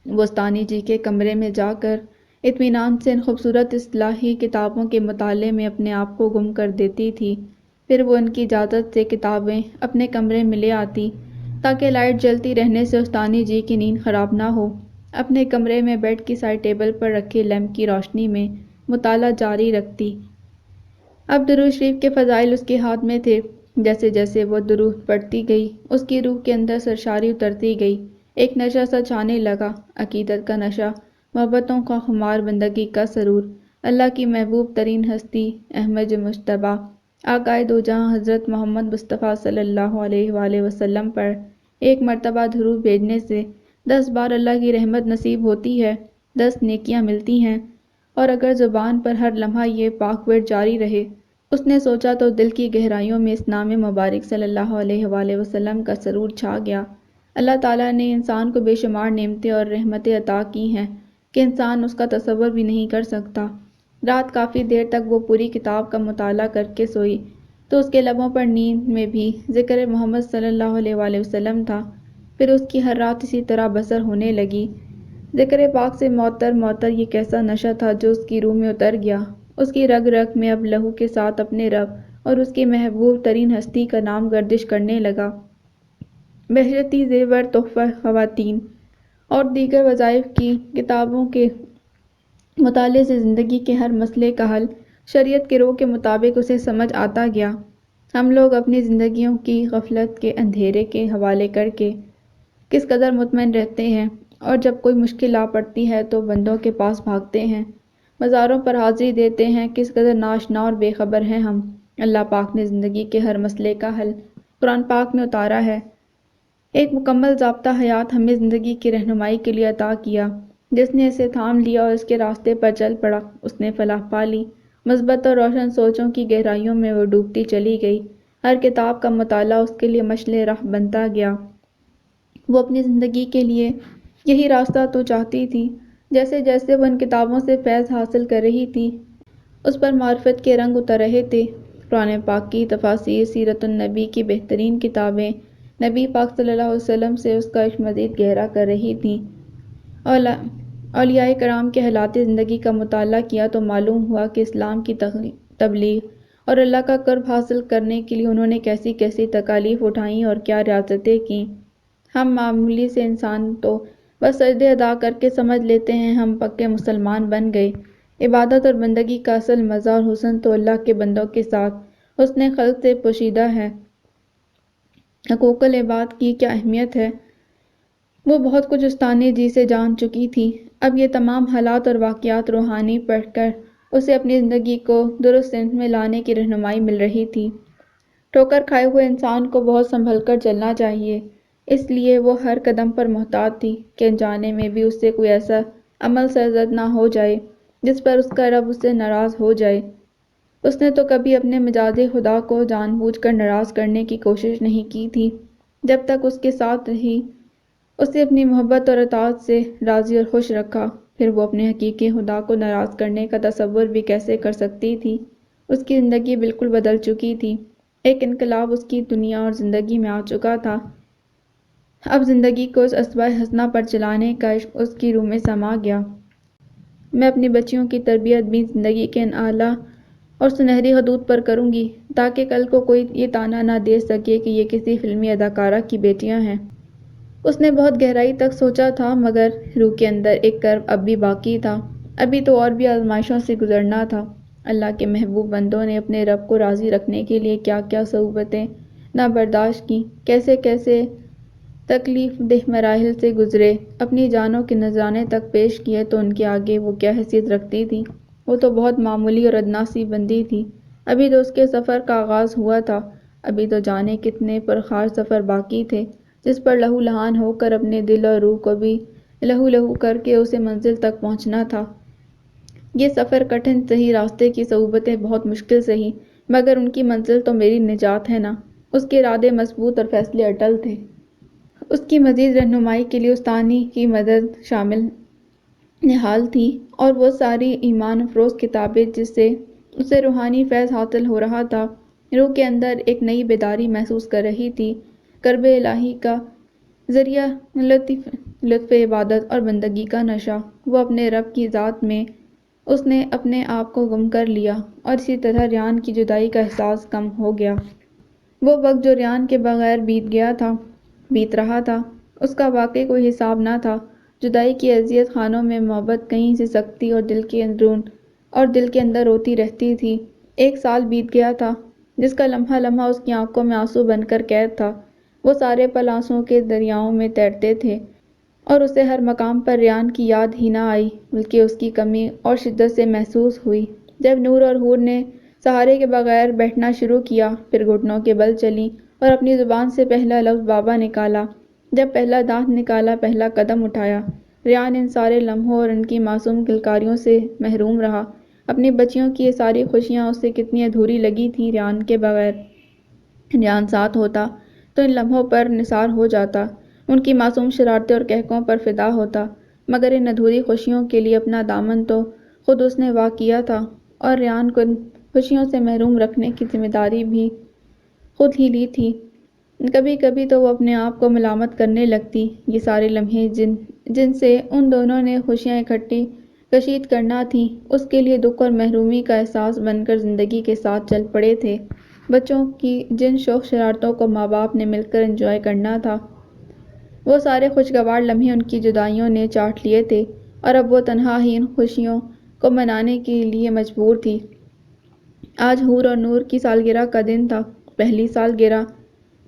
وہ استانی جی کے کمرے میں جا کر اطمینان سے ان خوبصورت اصطلاحی کتابوں کے مطالعے میں اپنے آپ کو گم کر دیتی تھی۔ پھر وہ ان کی اجازت سے کتابیں اپنے کمرے میں لے آتی تاکہ لائٹ جلتی رہنے سے استانی جی کی نیند خراب نہ ہو۔ اپنے کمرے میں بیڈ کی سائڈ ٹیبل پر رکھے لیمپ کی روشنی میں مطالعہ جاری رکھتی۔ اب درود شریف کے فضائل اس کے ہاتھ میں تھے۔ جیسے جیسے وہ درود پڑھتی گئی اس کی روح کے اندر سرشاری اترتی گئی۔ ایک نشہ سا چھانے لگا، عقیدت کا نشہ، محبتوں کا خمار، بندگی کا سرور۔ اللہ کی محبوب ترین ہستی احمد مجتبیٰ آقائے دو جہاں حضرت محمد مصطفیٰ صلی اللہ علیہ وآلہ وسلم پر ایک مرتبہ درود بھیجنے سے 10 بار اللہ کی رحمت نصیب ہوتی ہے، 10 نیکیاں ملتی ہیں۔ اور اگر زبان پر ہر لمحہ یہ پاک ورد جاری رہے، اس نے سوچا تو دل کی گہرائیوں میں اس نام مبارک صلی اللہ علیہ وآلہ وسلم کا سرور چھا گیا۔ اللہ تعالیٰ نے انسان کو بے شمار نعمتیں اور رحمتیں عطا کی ہیں کہ انسان اس کا تصور بھی نہیں کر سکتا۔ رات کافی دیر تک وہ پوری کتاب کا مطالعہ کر کے سوئی تو اس کے لبوں پر نیند میں بھی ذکر محمد صلی اللہ علیہ وآلہ وسلم تھا۔ پھر اس کی ہر رات اسی طرح بسر ہونے لگی۔ ذکر پاک سے معطر معطر یہ کیسا نشہ تھا جو اس کی روح میں اتر گیا۔ اس کی رگ رگ میں اب لہو کے ساتھ اپنے رب اور اس کی محبوب ترین ہستی کا نام گردش کرنے لگا۔ بہشتی زیور، تحفہ خواتین اور دیگر وظائف کی کتابوں کے مطالعے سے زندگی کے ہر مسئلے کا حل شریعت کے رو کے مطابق اسے سمجھ آتا گیا۔ ہم لوگ اپنی زندگیوں کی غفلت کے اندھیرے کے حوالے کر کے کس قدر مطمئن رہتے ہیں اور جب کوئی مشکل آ پڑتی ہے تو بندوں کے پاس بھاگتے ہیں، مزاروں پر حاضری دیتے ہیں، کس قدر ناآشنا اور بے خبر ہیں ہم۔ اللہ پاک نے زندگی کے ہر مسئلے کا حل قرآن پاک میں اتارا ہے۔ ایک مکمل ضابطہ حیات ہمیں زندگی کی رہنمائی کے لیے عطا کیا۔ جس نے اسے تھام لیا اور اس کے راستے پر چل پڑا اس نے فلاح پا لی۔ مثبت اور روشن سوچوں کی گہرائیوں میں وہ ڈوبتی چلی گئی۔ ہر کتاب کا مطالعہ اس کے لیے مشعل راہ بنتا گیا۔ وہ اپنی زندگی کے لیے یہی راستہ تو چاہتی تھی۔ جیسے جیسے وہ ان کتابوں سے فیض حاصل کر رہی تھی اس پر معرفت کے رنگ اتر رہے تھے۔ قرآن پاک کی تفاسیر، سیرت النبی کی بہترین کتابیں نبی پاک صلی اللہ علیہ وسلم سے اس کا عشق مزید گہرا کر رہی تھیں۔ اولیاء کرام کے حالات زندگی کا مطالعہ کیا تو معلوم ہوا کہ اسلام کی تبلیغ اور اللہ کا قرب حاصل کرنے کے لیے انہوں نے کیسی کیسی تکالیف اٹھائیں اور کیا ریاستیں کیں۔ ہم معمولی سے انسان تو بس سجدے ادا کر کے سمجھ لیتے ہیں ہم پکے مسلمان بن گئے۔ عبادت اور بندگی کا اصل مزہ اور حسن تو اللہ کے بندوں کے ساتھ حسن خلق سے پوشیدہ ہے۔ حقوق العباد کی کیا اہمیت ہے، وہ بہت کچھ استانی جی سے جان چکی تھی۔ اب یہ تمام حالات اور واقعات روحانی پڑھ کر اسے اپنی زندگی کو درست سمت میں لانے کی رہنمائی مل رہی تھی۔ ٹھوکر کھائے ہوئے انسان کو بہت سنبھل کر چلنا چاہیے، اس لیے وہ ہر قدم پر محتاط تھی کہ انجانے میں بھی اس سے کوئی ایسا عمل سرزد نہ ہو جائے جس پر اس کا رب اس سے ناراض ہو جائے۔ اس نے تو کبھی اپنے مجاز خدا کو جان بوجھ کر ناراض کرنے کی کوشش نہیں کی تھی۔ جب تک اس کے ساتھ رہی اسے اپنی محبت اور اطاعت سے راضی اور خوش رکھا، پھر وہ اپنے حقیقی خدا کو ناراض کرنے کا تصور بھی کیسے کر سکتی تھی۔ اس کی زندگی بالکل بدل چکی تھی، ایک انقلاب اس کی دنیا اور زندگی میں آ چکا تھا۔ اب زندگی کو اس اسبۂ حسنہ پر چلانے کا عشق اس کی روح میں سما گیا۔ میں اپنی بچیوں کی تربیت بھی زندگی کے ان اعلیٰ اور سنہری حدود پر کروں گی تاکہ کل کو کوئی یہ طعنہ نہ دے سکے کہ یہ کسی فلمی اداکارہ کی بیٹیاں ہیں۔ اس نے بہت گہرائی تک سوچا تھا، مگر روح کے اندر ایک کرب اب بھی باقی تھا، ابھی تو اور بھی آزمائشوں سے گزرنا تھا۔ اللہ کے محبوب بندوں نے اپنے رب کو راضی رکھنے کے لیے کیا کیا صعوبتیں نہ برداشت کیں، کیسے کیسے تکلیف دہ مراحل سے گزرے، اپنی جانوں کے نذرانے تک پیش کیے، تو ان کے آگے وہ کیا حیثیت رکھتی تھی؟ وہ تو بہت معمولی اور ادنا سی بندی تھی۔ ابھی تو اس کے سفر کا آغاز ہوا تھا، ابھی تو جانے کتنے پرخار سفر باقی تھے جس پر لہو لہان ہو کر اپنے دل اور روح کو بھی لہو لہو کر کے اسے منزل تک پہنچنا تھا۔ یہ سفر کٹھن سہی، راستے کی صعوبتیں بہت مشکل سہی، مگر ان کی منزل تو میری نجات ہے نا۔ اس کے ارادے مضبوط اور فیصلے اٹل تھے۔ اس کی مزید رہنمائی کے لیے استانی کی مدد شامل نہال تھی، اور وہ ساری ایمان افروز کتابیں جس سے اسے روحانی فیض حاصل ہو رہا تھا۔ روح کے اندر ایک نئی بیداری محسوس کر رہی تھی، قرب الہی کا ذریعہ لطف عبادت اور بندگی کا نشہ۔ وہ اپنے رب کی ذات میں اس نے اپنے آپ کو گم کر لیا، اور اسی طرح ریان کی جدائی کا احساس کم ہو گیا۔ وہ وقت جو ریان کے بغیر بیت رہا تھا، اس کا واقعی کوئی حساب نہ تھا۔ جدائی کی اذیت خانوں میں محبت کہیں سے سکتی اور دل کے اندر روتی رہتی تھی۔ 1 سال بیت گیا تھا جس کا لمحہ لمحہ اس کی آنکھوں میں آنسو بن کر قید تھا۔ وہ سارے پل آنسوؤں کے دریاؤں میں تیرتے تھے، اور اسے ہر مقام پر ریان کی یاد ہی نہ آئی بلکہ اس کی کمی اور شدت سے محسوس ہوئی۔ جب نور اور حور نے سہارے کے بغیر بیٹھنا شروع کیا، پھر گھٹنوں کے بل چلیں اور اپنی زبان سے پہلا لفظ بابا نکالا، جب پہلا دانت نکالا، پہلا قدم اٹھایا، ریان ان سارے لمحوں اور ان کی معصوم کلکاریوں سے محروم رہا۔ اپنی بچیوں کی یہ ساری خوشیاں اسے کتنی ادھوری لگی تھی ریان کے بغیر۔ ریان ساتھ ہوتا تو ان لمحوں پر نثار ہو جاتا، ان کی معصوم شرارتیں اور قہقہوں پر فدا ہوتا، مگر ان ادھوری خوشیوں کے لیے اپنا دامن تو خود اس نے وا کیا تھا، اور ریان کو ان خوشیوں سے محروم رکھنے کی ذمہ داری بھی خود ہی لی تھی۔ کبھی کبھی تو وہ اپنے آپ کو ملامت کرنے لگتی، یہ سارے لمحے جن سے ان دونوں نے خوشیاں اکٹھی کشید کرنا تھیں، اس کے لیے دکھ اور محرومی کا احساس بن کر زندگی کے ساتھ چل پڑے تھے۔ بچوں کی جن شوق شرارتوں کو ماں باپ نے مل کر انجوائے کرنا تھا، وہ سارے خوشگوار لمحے ان کی جدائیوں نے چاٹ لیے تھے، اور اب وہ تنہا ہی ان خوشیوں کو منانے کے لیے مجبور تھی۔ آج حور اور نور کی سالگرہ کا دن تھا، پہلی سالگرہ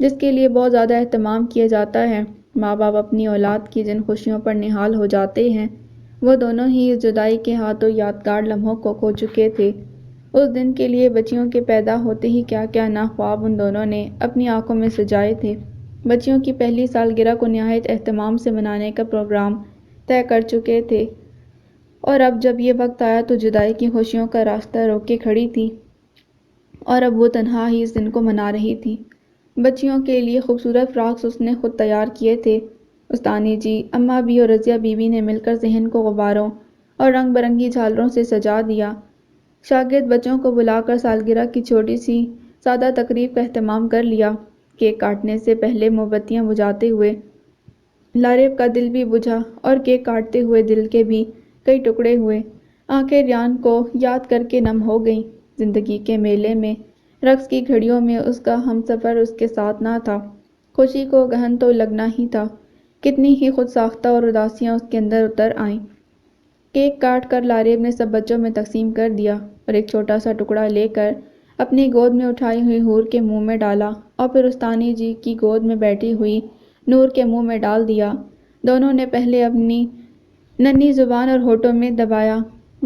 جس کے لیے بہت زیادہ اہتمام کیا جاتا ہے۔ ماں باپ اپنی اولاد کی جن خوشیوں پر نہال ہو جاتے ہیں، وہ دونوں ہی اس جدائی کے ہاتھوں یادگار لمحوں کو کھو چکے تھے۔ اس دن کے لیے بچیوں کے پیدا ہوتے ہی کیا کیا نہ خواب ان دونوں نے اپنی آنکھوں میں سجائے تھے۔ بچیوں کی پہلی سالگرہ کو نہایت اہتمام سے منانے کا پروگرام طے کر چکے تھے، اور اب جب یہ وقت آیا تو جدائی کی خوشیوں کا راستہ روک کے کھڑی تھی، اور اب وہ تنہا ہی اس دن کو منا رہی تھی۔ بچیوں کے لیے خوبصورت فراکس اس نے خود تیار کیے تھے۔ استانی جی، اماں بھی اور رضیہ بی بی نے مل کر ذہن کو غباروں اور رنگ برنگی جھالروں سے سجا دیا۔ شاگرد بچوں کو بلا کر سالگرہ کی چھوٹی سی سادہ تقریب کا اہتمام کر لیا۔ کیک کاٹنے سے پہلے موم بتیاں بجھاتے ہوئے لاریب کا دل بھی بجھا، اور کیک کاٹتے ہوئے دل کے بھی کئی ٹکڑے ہوئے۔ آنکھیں ریان کو یاد کر کے نم ہو گئیں۔ زندگی کے میلے میں، رقص کی گھڑیوں میں اس کا ہمسفر اس کے ساتھ نہ تھا۔ خوشی کو گہن تو لگنا ہی تھا۔ کتنی ہی خود ساختہ اور اداسیاں اس کے اندر اتر آئیں۔ کیک کاٹ کر لاریب نے سب بچوں میں تقسیم کر دیا اور ایک چھوٹا سا ٹکڑا لے کر اپنی گود میں اٹھائی ہوئی حور کے منہ میں ڈالا اور پھر استانی جی کی گود میں بیٹھی ہوئی نور کے منہ میں ڈال دیا۔ دونوں نے پہلے اپنی ننھی زبان اور ہونٹوں میں دبایا،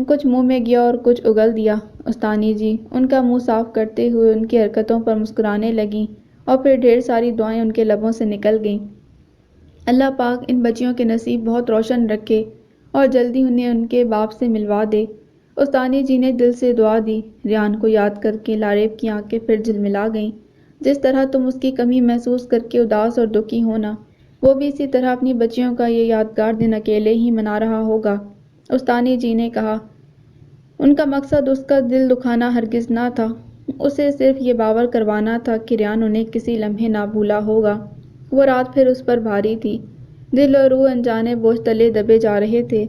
کچھ منہ میں گیا اور کچھ اگل دیا۔ استانی جی ان کا منہ صاف کرتے ہوئے ان کی حرکتوں پر مسکرانے لگیں اور پھر ڈھیر ساری دعائیں ان کے لبوں سے نکل گئیں۔ اللہ پاک ان بچیوں کے نصیب بہت روشن رکھے اور جلدی انہیں ان کے باپ سے ملوا دے۔ استانی جی نے دل سے دعا دی۔ ریان کو یاد کر کے لاریب کی آنکھیں پھر جھلملا گئیں۔ جس طرح تم اس کی کمی محسوس کر کے اداس اور دکھی ہونا، وہ بھی اسی طرح اپنی بچیوں کا یہ یادگار دن اکیلے ہی منا رہا ہوگا۔ استانی جی نے کہا۔ ان کا مقصد اس کا دل دکھانا ہرگز نہ تھا، اسے صرف یہ باور کروانا تھا کہ ریان انہیں کسی لمحے نہ بھولا ہوگا۔ وہ رات پھر اس پر بھاری تھی، دل اور روح انجانے بوجھ تلے دبے جا رہے تھے۔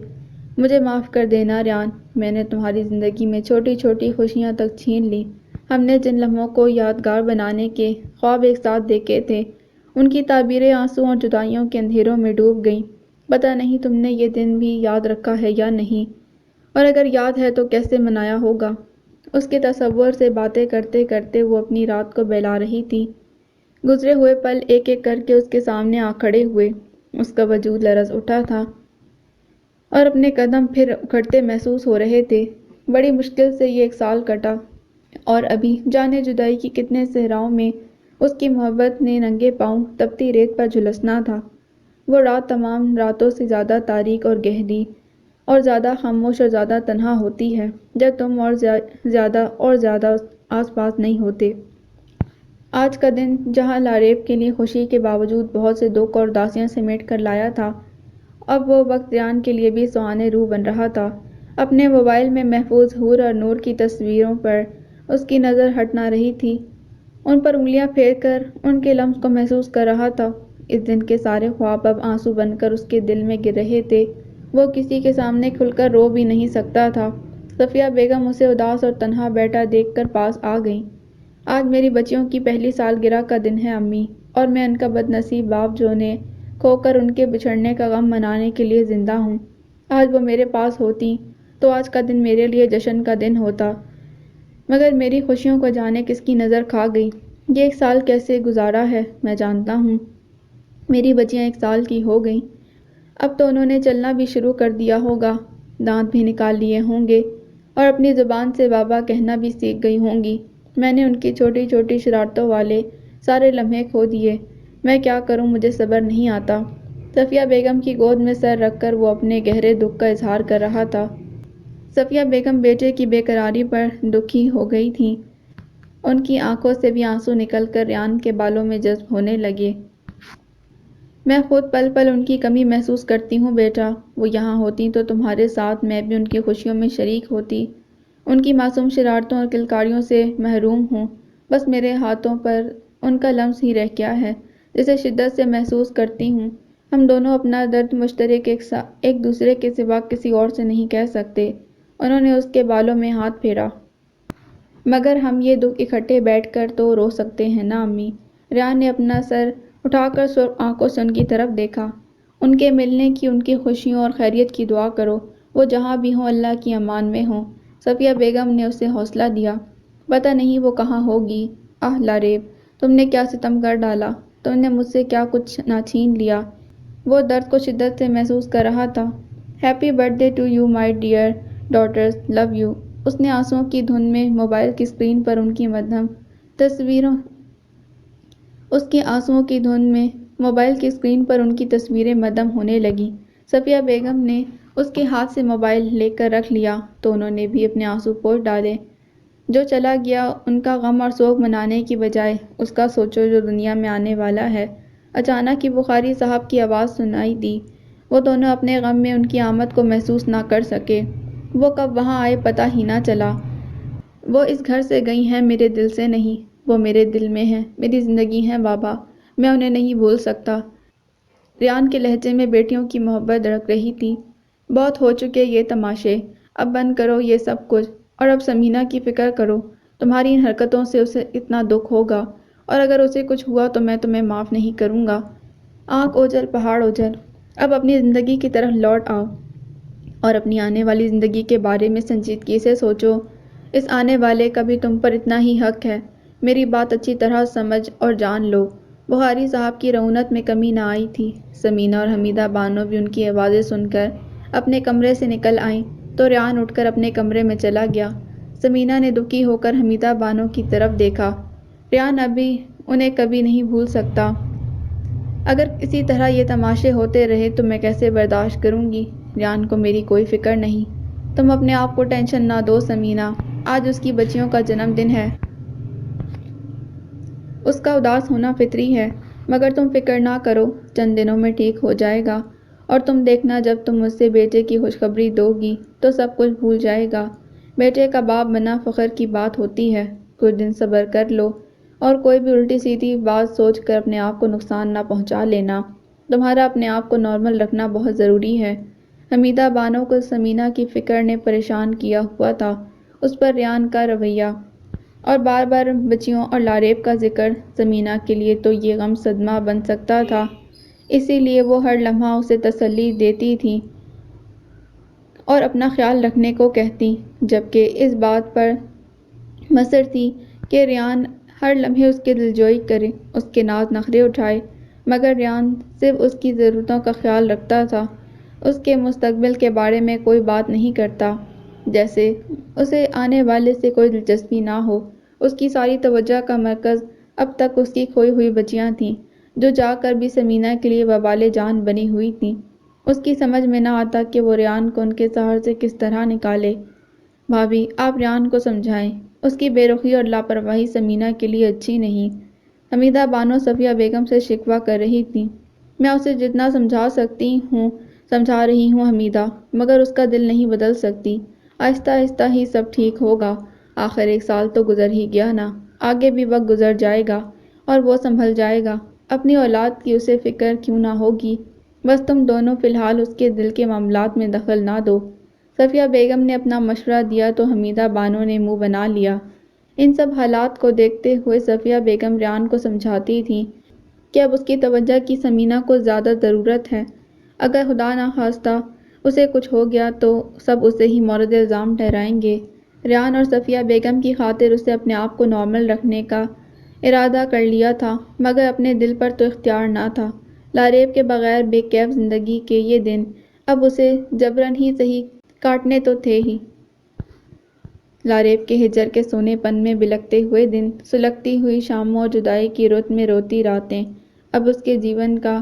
مجھے معاف کر دینا ریان، میں نے تمہاری زندگی میں چھوٹی چھوٹی خوشیاں تک چھین لی۔ ہم نے جن لمحوں کو یادگار بنانے کے خواب ایک ساتھ دیکھے تھے، ان کی تعبیریں آنسوں اور جدائیوں کے اندھیروں میں ڈوب گئیں۔ پتہ نہیں تم نے یہ دن بھی یاد رکھا ہے یا نہیں، اور اگر یاد ہے تو کیسے منایا ہوگا۔ اس کے تصور سے باتیں کرتے کرتے وہ اپنی رات کو بہلا رہی تھی۔ گزرے ہوئے پل ایک ایک کر کے اس کے سامنے آ کھڑے ہوئے۔ اس کا وجود لرز اٹھا تھا اور اپنے قدم پھر اکھڑتے محسوس ہو رہے تھے۔ بڑی مشکل سے یہ 1 سال کٹا اور ابھی جانے جدائی کی کتنے صحراؤں میں اس کی محبت نے ننگے پاؤں تپتی ریت پر جھلسنا تھا۔ وہ رات تمام راتوں سے زیادہ تاریک اور گہری اور زیادہ خاموش اور زیادہ تنہا ہوتی ہے جب تم اور زیادہ آس پاس نہیں ہوتے۔ آج کا دن جہاں لاریب کے لیے خوشی کے باوجود بہت سے دکھ اور اداسیاں سمیٹ کر لایا تھا، اب وہ وقت ریان کے لیے بھی سہانے روح بن رہا تھا۔ اپنے موبائل میں محفوظ حور اور نور کی تصویروں پر اس کی نظر ہٹ نہ رہی تھی۔ ان پر انگلیاں پھیر کر ان کے لمس کو محسوس کر رہا تھا۔ اس دن کے سارے خواب اب آنسو بن کر اس کے دل میں گر رہے تھے۔ وہ کسی کے سامنے کھل کر رو بھی نہیں سکتا تھا۔ صفیہ بیگم اسے اداس اور تنہا بیٹھا دیکھ کر پاس آ گئیں۔ آج میری بچیوں کی پہلی سالگرہ کا دن ہے امی، اور میں ان کا بد نصیب باپ جو انہیں کھو کر ان کے بچھڑنے کا غم منانے کے لیے زندہ ہوں۔ آج وہ میرے پاس ہوتی تو آج کا دن میرے لیے جشن کا دن ہوتا، مگر میری خوشیوں کو جانے کس کی نظر کھا گئی۔ یہ 1 سال کیسے گزارا ہے میں جانتا ہوں۔ میری بچیاں 1 سال کی ہو گئیں، اب تو انہوں نے چلنا بھی شروع کر دیا ہوگا، دانت بھی نکال لیے ہوں گے اور اپنی زبان سے بابا کہنا بھی سیکھ گئی ہوں گی۔ میں نے ان کی چھوٹی چھوٹی شرارتوں والے سارے لمحے کھو دیے۔ میں کیا کروں، مجھے صبر نہیں آتا۔ صفیہ بیگم کی گود میں سر رکھ کر وہ اپنے گہرے دکھ کا اظہار کر رہا تھا۔ صفیہ بیگم بیٹے کی بے قراری پر دکھی ہو گئی تھیں۔ ان کی آنکھوں سے بھی آنسو نکل کر ریان کے بالوں میں جذب ہونے لگے۔ میں خود پل پل ان کی کمی محسوس کرتی ہوں بیٹا، وہ یہاں ہوتی تو تمہارے ساتھ میں بھی ان کی خوشیوں میں شریک ہوتی۔ ان کی معصوم شرارتوں اور کلکاریوں سے محروم ہوں، بس میرے ہاتھوں پر ان کا لمس ہی رہ گیا ہے جسے شدت سے محسوس کرتی ہوں۔ ہم دونوں اپنا درد مشترک ایک دوسرے کے سوا کسی اور سے نہیں کہہ سکتے۔ انہوں نے اس کے بالوں میں ہاتھ پھیرا۔ مگر ہم یہ دکھ اکٹھے بیٹھ کر تو رو سکتے ہیں نا امی۔ ریان نے اپنا سر اٹھا کر سرخ آنکھوں سے ان کی طرف دیکھا۔ ان کے ملنے کی ان کی خوشیوں اور خیریت کی دعا کرو، وہ جہاں بھی ہوں اللہ کی امان میں ہوں۔ صفیہ بیگم نے اسے حوصلہ دیا۔ پتہ نہیں وہ کہاں ہوگی۔ آہ لاریب، تم نے کیا ستم کر ڈالا، تم نے مجھ سے کیا کچھ نہ چھین لیا۔ وہ درد کو شدت سے محسوس کر رہا تھا۔ Happy birthday to you my dear daughters, love you. اس نے آنسوؤں کی دھند میں موبائل کی اسکرین پر ان کی مدھم تصویریں مدھم ہونے لگیں۔ صفیہ بیگم نے اس کے ہاتھ سے موبائل لے کر رکھ لیا تو انہوں نے بھی اپنے آنسو پوچھ ڈالے۔ جو چلا گیا ان کا غم اور سوگ منانے کی بجائے اس کا سوچو جو دنیا میں آنے والا ہے۔ اچانک ہی بخاری صاحب کی آواز سنائی دی۔ وہ دونوں اپنے غم میں ان کی آمد کو محسوس نہ کر سکے۔ وہ کب وہاں آئے پتہ ہی نہ چلا۔ وہ اس گھر سے گئی ہیں میرے دل سے نہیں، وہ میرے دل میں ہیں، میری زندگی ہیں بابا، میں انہیں نہیں بھول سکتا۔ ریان کے لہجے میں بیٹیوں کی محبت دھڑک رہی تھی۔ بہت ہو چکے یہ تماشے، اب بند کرو یہ سب کچھ، اور اب سمینہ کی فکر کرو، تمہاری ان حرکتوں سے اسے اتنا دکھ ہوگا، اور اگر اسے کچھ ہوا تو میں تمہیں معاف نہیں کروں گا۔ آنکھ اوجھل پہاڑ اوجھل، اب اپنی زندگی کی طرف لوٹ آؤ اور اپنی آنے والی زندگی کے بارے میں سنجیدگی سے سوچو۔ اس آنے والے کا بھی تم پر اتنا ہی حق ہے۔ میری بات اچھی طرح سمجھ اور جان لو۔ بخاری صاحب کی رعونت میں کمی نہ آئی تھی۔ سمینہ اور حمیدہ بانو بھی ان کی آوازیں سن کر اپنے کمرے سے نکل آئیں تو ریان اٹھ کر اپنے کمرے میں چلا گیا۔ سمینہ نے دکھی ہو کر حمیدہ بانو کی طرف دیکھا۔ ریان ابھی انہیں کبھی نہیں بھول سکتا۔ اگر اسی طرح یہ تماشے ہوتے رہے تو میں کیسے برداشت کروں گی؟ ریان کو میری کوئی فکر نہیں۔ تم اپنے آپ کو ٹینشن نہ دو سمینہ، آج اس کی بچیوں کا جنم دن ہے۔ اس کا اداس ہونا فطری ہے، مگر تم فکر نہ کرو، چند دنوں میں ٹھیک ہو جائے گا، اور تم دیکھنا جب تم مجھ سے بیٹے کی خوشخبری دو گی تو سب کچھ بھول جائے گا۔ بیٹے کا باپ بننا فخر کی بات ہوتی ہے۔ کچھ دن صبر کر لو اور کوئی بھی الٹی سیدھی بات سوچ کر اپنے آپ کو نقصان نہ پہنچا لینا۔ تمہارا اپنے آپ کو نارمل رکھنا بہت ضروری ہے۔ حمیدہ بانو کو سمینہ کی فکر نے پریشان کیا ہوا تھا، اس پر ریان کا رویہ اور بار بار بچیوں اور لاریب کا ذکر سمینہ کے لیے تو یہ غم صدمہ بن سکتا تھا، اسی لیے وہ ہر لمحہ اسے تسلی دیتی تھی اور اپنا خیال رکھنے کو کہتی، جبکہ اس بات پر مصر تھی کہ ریان ہر لمحے اس کی دلجوئی کرے، اس کے ناز نخرے اٹھائے، مگر ریان صرف اس کی ضرورتوں کا خیال رکھتا تھا، اس کے مستقبل کے بارے میں کوئی بات نہیں کرتا، جیسے اسے آنے والے سے کوئی دلچسپی نہ ہو۔ اس کی ساری توجہ کا مرکز اب تک اس کی کھوئی ہوئی بچیاں تھیں، جو جا کر بھی سمینہ کے لیے وبال جان بنی ہوئی تھیں۔ اس کی سمجھ میں نہ آتا کہ وہ ریان کو ان کے سحر سے کس طرح نکالے۔ بھابھی، آپ ریان کو سمجھائیں، اس کی بے رخی اور لاپرواہی سمینہ کے لیے اچھی نہیں۔ حمیدہ بانو صفیہ بیگم سے شکوہ کر رہی تھی۔ میں اسے جتنا سمجھا سکتی ہوں سمجھا رہی ہوں حمیدہ، مگر اس کا دل نہیں بدل سکتی۔ آہستہ آہستہ ہی سب ٹھیک ہوگا، آخر 1 سال تو گزر ہی گیا نا، آگے بھی وقت گزر جائے گا اور وہ سنبھل جائے گا۔ اپنی اولاد کی اسے فکر کیوں نہ ہوگی، بس تم دونوں فی الحال اس کے دل کے معاملات میں دخل نہ دو۔ صفیہ بیگم نے اپنا مشورہ دیا تو حمیدہ بانو نے منہ بنا لیا۔ ان سب حالات کو دیکھتے ہوئے صفیہ بیگم ریان کو سمجھاتی تھیں کہ اب اس کی توجہ کی سمینہ کو زیادہ ضرورت ہے۔ اگر خدا نخواستہ اسے کچھ ہو گیا تو سب اسے ہی مورد الزام ٹھہرائیں گے۔ ریان اور صفیہ بیگم کی خاطر اسے اپنے آپ کو نارمل رکھنے کا ارادہ کر لیا تھا، مگر اپنے دل پر تو اختیار نہ تھا۔ لاریب کے بغیر بے کیف زندگی کے یہ دن اب اسے جبراً ہی صحیح کاٹنے تو تھے ہی۔ لاریب کے ہجر کے سونے پن میں بلکتے ہوئے دن، سلگتی ہوئی شاموں اور جدائی کی رت میں روتی راتیں اب اس کے جیون کا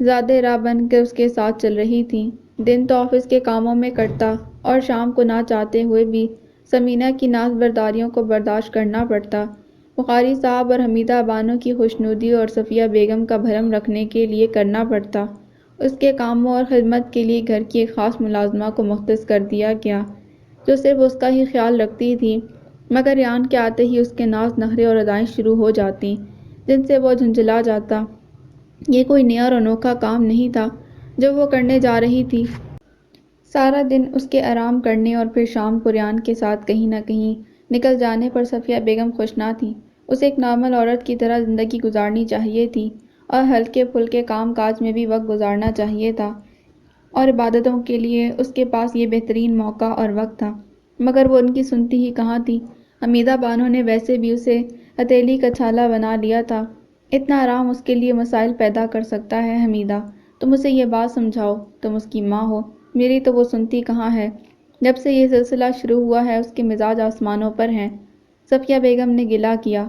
زاد راہ بن کر اس کے ساتھ چل رہی تھیں۔ دن تو آفس کے کاموں میں کٹتا اور شام کو نہ چاہتے ہوئے بھی سمینہ کی ناز برداریوں کو برداشت کرنا پڑتا۔ بخاری صاحب اور حمیدہ بانو کی خوشنودی اور صفیہ بیگم کا بھرم رکھنے کے لیے کرنا پڑتا۔ اس کے کاموں اور خدمت کے لیے گھر کی ایک خاص ملازمہ کو مختص کر دیا گیا، جو صرف اس کا ہی خیال رکھتی تھی، مگر ریان کے آتے ہی اس کے ناز نخرے اور ادائیں شروع ہو جاتی، جن سے وہ جھنجھلا جاتا۔ یہ کوئی نیا اور انوکھا کام نہیں تھا جو وہ کرنے جا رہی تھی۔ سارا دن اس کے آرام کرنے اور پھر شام کو ریان کے ساتھ کہیں نہ کہیں نکل جانے پر صفیہ بیگم خوش نہ تھی۔ اسے ایک نارمل عورت کی طرح زندگی گزارنی چاہیے تھی اور ہلکے پھلکے کام کاج میں بھی وقت گزارنا چاہیے تھا، اور عبادتوں کے لیے اس کے پاس یہ بہترین موقع اور وقت تھا، مگر وہ ان کی سنتی ہی کہاں تھی۔ حمیدہ بانو نے ویسے بھی اسے ہتھیلی کا چھالا بنا لیا تھا۔ اتنا آرام اس کے لیے مسائل پیدا کر سکتا ہے۔ حمیدہ، تم اسے یہ بات سمجھاؤ، تم اس کی ماں ہو۔ میری تو وہ سنتی کہاں ہے۔ جب سے یہ سلسلہ شروع ہوا ہے اس کے مزاج آسمانوں پر ہیں۔ صفیہ بیگم نے گلہ کیا۔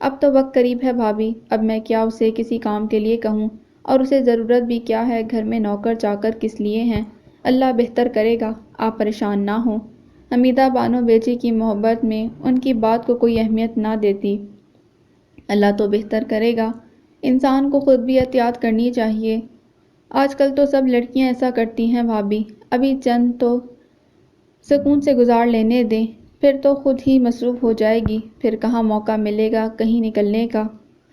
اب تو وقت قریب ہے بھابھی، اب میں کیا اسے کسی کام کے لیے کہوں، اور اسے ضرورت بھی کیا ہے، گھر میں نوکر چاکر کس لیے ہیں، اللہ بہتر کرے گا، آپ پریشان نہ ہوں۔ حمیدہ بانو بیٹی کی محبت میں ان کی بات کو کوئی اہمیت نہ دیتی۔ اللہ تو بہتر کرے گا، انسان کو خود بھی احتیاط کرنی چاہیے۔ آج کل تو سب لڑکیاں ایسا کرتی ہیں بھابھی، ابھی چند تو سکون سے گزار لینے دیں، پھر تو خود ہی مصروف ہو جائے گی، پھر کہاں موقع ملے گا کہیں نکلنے کا۔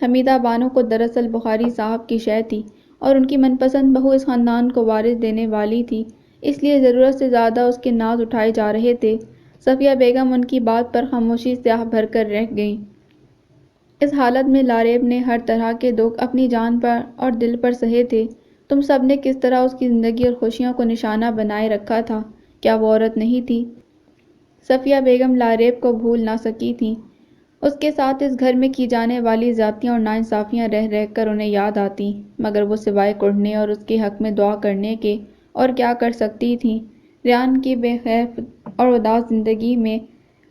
حمیدہ بانو کو دراصل بخاری صاحب کی شے تھی اور ان کی من پسند بہو اس خاندان کو وارث دینے والی تھی، اس لیے ضرورت سے زیادہ اس کے ناز اٹھائے جا رہے تھے۔ صفیہ بیگم ان کی بات پر خاموشی سے آہ بھر کر رہ گئیں۔ اس حالت میں لاریب نے ہر طرح کے دکھ اپنی جان پر اور دل پر سہے تھے۔ تم سب نے کس طرح اس کی زندگی اور خوشیوں کو نشانہ بنائے رکھا تھا، کیا وہ عورت نہیں تھی؟ صفیہ بیگم لاریب کو بھول نہ سکی تھیں۔ اس کے ساتھ اس گھر میں کی جانے والی زیادتیاں اور ناانصافیاں رہ رہ کر انہیں یاد آتیں، مگر وہ سوائے کڑھنے اور اس کے حق میں دعا کرنے کے اور کیا کر سکتی تھیں؟ ریان کی بے خیف اور اداس زندگی میں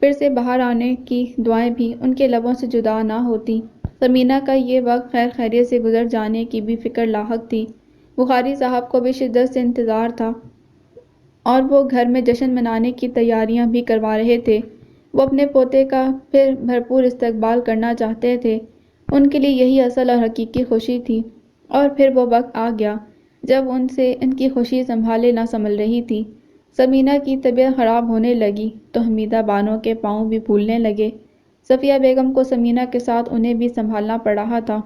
پھر سے باہر آنے کی دعائیں بھی ان کے لبوں سے جدا نہ ہوتیں۔ ثمینہ کا یہ وقت خیر خیریت سے گزر جانے کی بھی فکر لاحق تھی۔ بخاری صاحب کو بھی شدت سے انتظار تھا اور وہ گھر میں جشن منانے کی تیاریاں بھی کروا رہے تھے۔ وہ اپنے پوتے کا پھر بھرپور استقبال کرنا چاہتے تھے۔ ان کے لیے یہی اصل اور حقیقی خوشی تھی۔ اور پھر وہ وقت آ گیا جب ان سے ان کی خوشی سنبھالے نہ سنبھل رہی تھی۔ ثمینہ کی طبیعت خراب ہونے لگی تو حمیدہ بانو کے پاؤں بھی پھولنے لگے۔ صفیہ بیگم کو ثمینہ کے ساتھ انہیں بھی سنبھالنا پڑ رہا تھا۔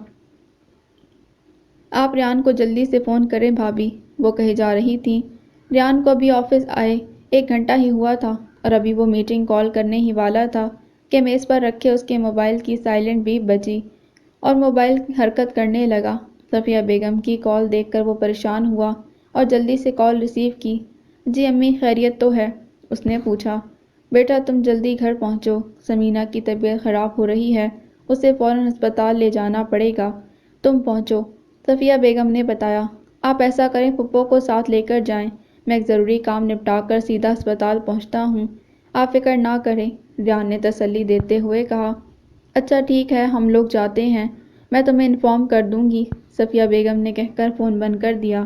آپ ریان کو جلدی سے فون کریں بھابی، وہ کہے جا رہی تھیں۔ ریان کو ابھی آفس آئے 1 گھنٹہ ہی ہوا تھا اور ابھی وہ میٹنگ کال کرنے ہی والا تھا کہ میز پر رکھے اس کے موبائل کی سائلنٹ بیپ بجی اور موبائل حرکت کرنے لگا۔ صفیہ بیگم کی کال دیکھ کر وہ پریشان ہوا اور جلدی سے کال ریسیو کی۔ جی امی، خیریت تو ہے؟ اس نے پوچھا۔ بیٹا تم جلدی گھر پہنچو، ثمینہ کی طبیعت خراب ہو رہی ہے، اسے فوراً ہسپتال لے جانا پڑے گا، تم پہنچو، صفیہ بیگم نے بتایا۔ آپ ایسا کریں پھپھو کو ساتھ لے کر جائیں، میں ایک ضروری کام نپٹا کر سیدھا ہسپتال پہنچتا ہوں، آپ فکر نہ کریں، ریان نے تسلی دیتے ہوئے کہا۔ اچھا ٹھیک ہے، ہم لوگ جاتے ہیں، میں تمہیں انفارم کر دوں گی، صفیہ بیگم نے کہہ کر فون بند کر دیا۔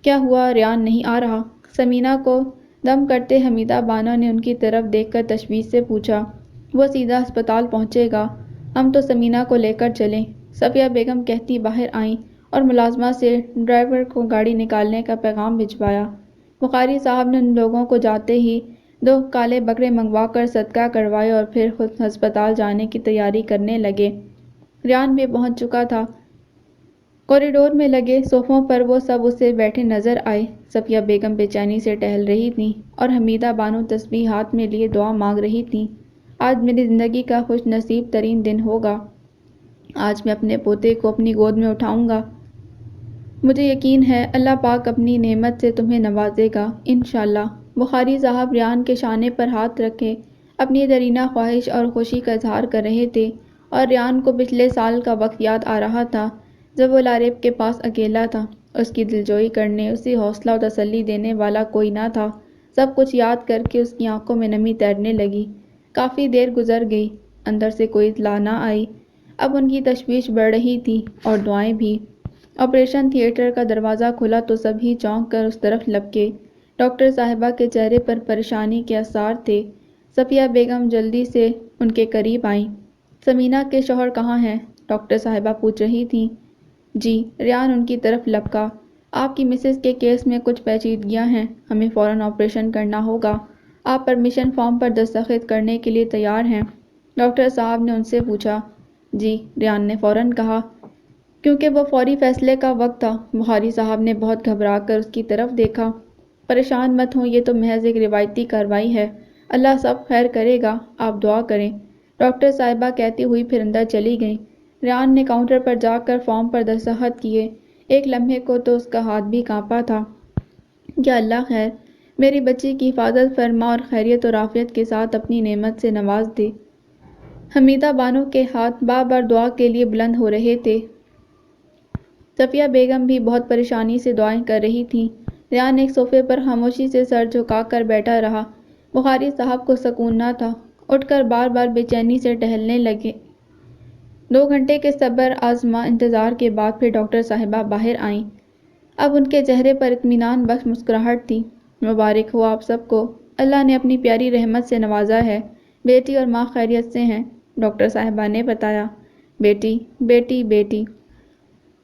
کیا ہوا، ریان نہیں آ رہا؟ ثمینہ کو دم کرتے حمیدہ بانو نے ان کی طرف دیکھ کر تشویش سے پوچھا۔ وہ سیدھا ہسپتال پہنچے گا، ہم تو ثمینہ کو لے کر چلیں، صفیہ بیگم کہتی باہر آئیں اور ملازمہ سے ڈرائیور کو گاڑی نکالنے کا پیغام بھجوایا۔ بخاری صاحب نے ان لوگوں کو جاتے ہی 2 کالے بکرے منگوا کر صدقہ کروائے اور پھر خود ہسپتال جانے کی تیاری کرنے لگے۔ ریان بھی پہنچ چکا تھا۔ کوریڈور میں لگے صوفوں پر وہ سب اسے بیٹھے نظر آئے۔ صفیہ بیگم بے چینی سے ٹہل رہی تھیں اور حمیدہ بانو تسبیح ہاتھ میں لیے دعا مانگ رہی تھیں۔ آج میری زندگی کا خوش نصیب ترین دن ہوگا، آج میں اپنے پوتے کو اپنی گود میں اٹھاؤں گا، مجھے یقین ہے اللہ پاک اپنی نعمت سے تمہیں نوازے گا انشاءاللہ۔ بخاری صاحب ریان کے شانے پر ہاتھ رکھے اپنی دیرینہ خواہش اور خوشی کا اظہار کر رہے تھے، اور ریان کو پچھلے سال کا وقت یاد آ رہا تھا جب وہ لاریب کے پاس اکیلا تھا، اس کی دلجوئی کرنے، اسے حوصلہ و تسلی دینے والا کوئی نہ تھا۔ سب کچھ یاد کر کے اس کی آنکھوں میں نمی تیرنے لگی۔ کافی دیر گزر گئی، اندر سے کوئی اطلاع نہ آئی۔ اب ان کی تشویش بڑھ رہی تھی اور دعائیں بھی۔ آپریشن تھیٹر کا دروازہ کھلا تو سب ہی چونک کر اس طرف لپکے۔ ڈاکٹر صاحبہ کے چہرے پر پریشانی کے آثار تھے۔ صفیہ بیگم جلدی سے ان کے قریب آئیں۔ ثمینہ کے شوہر کہاں ہیں؟ ڈاکٹر صاحبہ پوچھ رہی تھیں۔ جی، ریان ان کی طرف لپکا۔ آپ کی مسز کے کیس میں کچھ پیچیدگیاں ہیں، ہمیں فوراً آپریشن کرنا ہوگا، آپ پرمیشن فارم پر دستخط کرنے کے لیے تیار ہیں؟ ڈاکٹر صاحب نے ان سے پوچھا۔ جی، ریان نے فوراً کہا، کیونکہ وہ فوری فیصلے کا وقت تھا۔ بخاری صاحب نے بہت گھبرا کر اس کی طرف دیکھا۔ پریشان مت ہوں، یہ تو محض ایک روایتی کارروائی ہے، اللہ سب خیر کرے گا، آپ دعا کریں، ڈاکٹر صاحبہ کہتی ہوئی پھر اندر چلی گئیں۔ ریان نے کاؤنٹر پر جا کر فارم پر دستخط کیے۔ ایک لمحے کو تو اس کا ہاتھ بھی کانپا تھا۔ یا اللہ خیر، میری بچی کی حفاظت فرما اور خیریت اور عافیت کے ساتھ اپنی نعمت سے نواز دے۔ حمیدہ بانو کے ہاتھ بار بار دعا کے لیے بلند ہو رہے تھے۔ صفیہ بیگم بھی بہت پریشانی سے دعائیں کر رہی تھیں۔ ریان ایک صوفے پر خاموشی سے سر جھکا کر بیٹھا رہا۔ بخاری صاحب کو سکون نہ تھا، اٹھ کر بار بار بے چینی سے ٹہلنے لگے۔ 2 گھنٹے کے صبر آزما انتظار کے بعد پھر ڈاکٹر صاحبہ باہر آئیں۔ اب ان کے چہرے پر اطمینان بخش مسکراہٹ تھی۔ مبارک ہو آپ سب کو، اللہ نے اپنی پیاری رحمت سے نوازا ہے، بیٹی اور ماں خیریت سے ہیں، ڈاکٹر صاحبہ نے بتایا۔ بیٹی، بیٹی، بیٹی،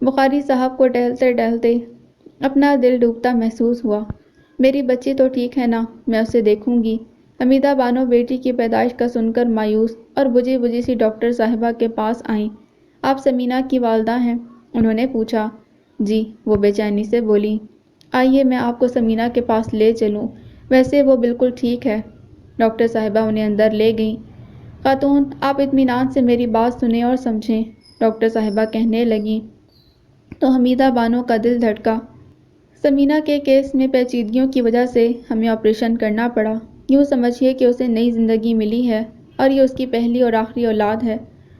بخاری صاحب کو ٹہلتے ٹہلتے اپنا دل ڈوبتا محسوس ہوا۔ میری بچی تو ٹھیک ہے نا، میں اسے دیکھوں گی۔ حمیدہ بانو بیٹی کی پیدائش کا سن کر مایوس اور بجھی بجھی سی ڈاکٹر صاحبہ کے پاس آئیں۔ آپ ثمینہ کی والدہ ہیں؟ انہوں نے پوچھا۔ جی، وہ بے چینی سے بولیں۔ آئیے میں آپ کو ثمینہ کے پاس لے چلوں، ویسے وہ بالکل ٹھیک ہے۔ ڈاکٹر صاحبہ انہیں اندر لے گئیں۔ خاتون، آپ اطمینان سے میری بات سنیں اور سمجھیں، ڈاکٹر صاحبہ کہنے لگیں۔ تو حمیدہ بانو کا دل دھڑکا۔ سمینہ کے کیس میں پیچیدگیوں کی وجہ سے ہمیں آپریشن کرنا پڑا۔ یوں سمجھیے کہ اسے نئی زندگی ملی ہے اور یہ اس کی پہلی اور آخری اولاد ہے۔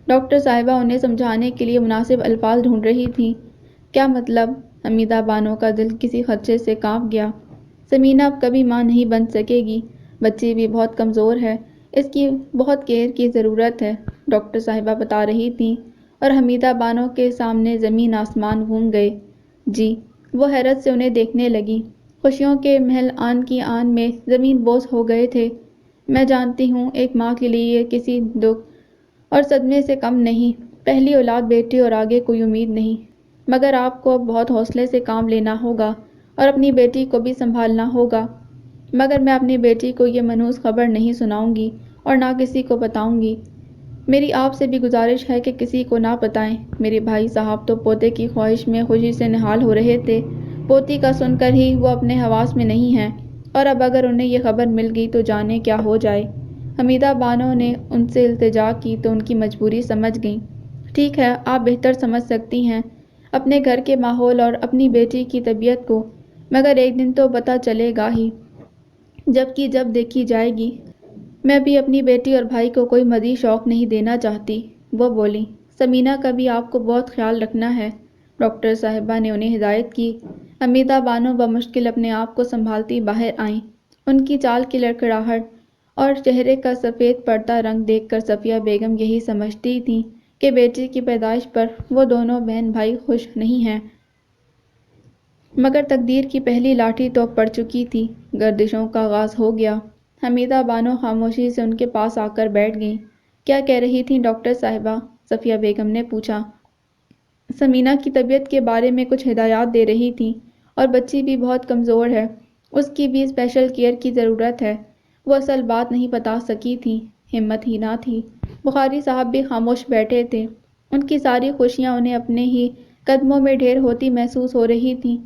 ڈاکٹر صاحبہ انہیں سمجھانے کے لیے مناسب الفاظ ڈھونڈ رہی تھیں۔ کیا مطلب؟ حمیدہ بانو کا دل کسی خدشے سے کانپ گیا۔ سمینہ اب کبھی ماں نہیں بن سکے گی، بچی بھی بہت کمزور ہے، اس کی بہت کیئر کی ضرورت ہے، ڈاکٹر صاحبہ بتا رہی تھیں، اور حمیدہ بانو کے سامنے زمین آسمان گھوم گئے۔ جی، وہ حیرت سے انہیں دیکھنے لگی۔ خوشیوں کے محل آن کی آن میں زمین بوس ہو گئے تھے۔ میں جانتی ہوں ایک ماں کے لیے یہ کسی دکھ اور صدمے سے کم نہیں، پہلی اولاد بیٹی اور آگے کوئی امید نہیں، مگر آپ کو اب بہت حوصلے سے کام لینا ہوگا اور اپنی بیٹی کو بھی سنبھالنا ہوگا۔ مگر میں اپنی بیٹی کو یہ منحوس خبر نہیں سناؤں گی اور نہ کسی کو بتاؤں گی۔ میری آپ سے بھی گزارش ہے کہ کسی کو نہ بتائیں۔ میرے بھائی صاحب تو پوتے کی خواہش میں خوشی سے نہال ہو رہے تھے، پوتی کا سن کر ہی وہ اپنے حواس میں نہیں ہیں، اور اب اگر انہیں یہ خبر مل گئی تو جانے کیا ہو جائے۔ حمیدہ بانو نے ان سے التجا کی تو ان کی مجبوری سمجھ گئیں۔ ٹھیک ہے، آپ بہتر سمجھ سکتی ہیں اپنے گھر کے ماحول اور اپنی بیٹی کی طبیعت کو، مگر ایک دن تو پتہ چلے گا ہی، جب دیکھی جائے گی۔ میں بھی اپنی بیٹی اور بھائی کو کوئی مزید شوق نہیں دینا چاہتی، وہ بولی۔ سمینہ کا بھی آپ کو بہت خیال رکھنا ہے، ڈاکٹر صاحبہ نے انہیں ہدایت کی۔ حمیدہ بانو بمشکل اپنے آپ کو سنبھالتی باہر آئیں۔ ان کی چال کی لڑکھڑاہٹ اور چہرے کا سفید پڑتا رنگ دیکھ کر صفیہ بیگم یہی سمجھتی تھیں کہ بیٹی کی پیدائش پر وہ دونوں بہن بھائی خوش نہیں ہیں، مگر تقدیر کی پہلی لاٹھی تو پڑ چکی تھی، گردشوں کا آغاز ہو گیا۔ حمیدہ بانو خاموشی سے ان کے پاس آ کر بیٹھ گئیں۔ کیا کہہ رہی تھیں ڈاکٹر صاحبہ؟ صفیہ بیگم نے پوچھا۔ سمینہ کی طبیعت کے بارے میں کچھ ہدایات دے رہی تھیں، اور بچی بھی بہت کمزور ہے، اس کی بھی اسپیشل کیئر کی ضرورت ہے۔ وہ اصل بات نہیں بتا سکی تھیں، ہمت ہی نہ تھی۔ بخاری صاحب بھی خاموش بیٹھے تھے، ان کی ساری خوشیاں انہیں اپنے ہی قدموں میں ڈھیر ہوتی محسوس ہو رہی تھیں،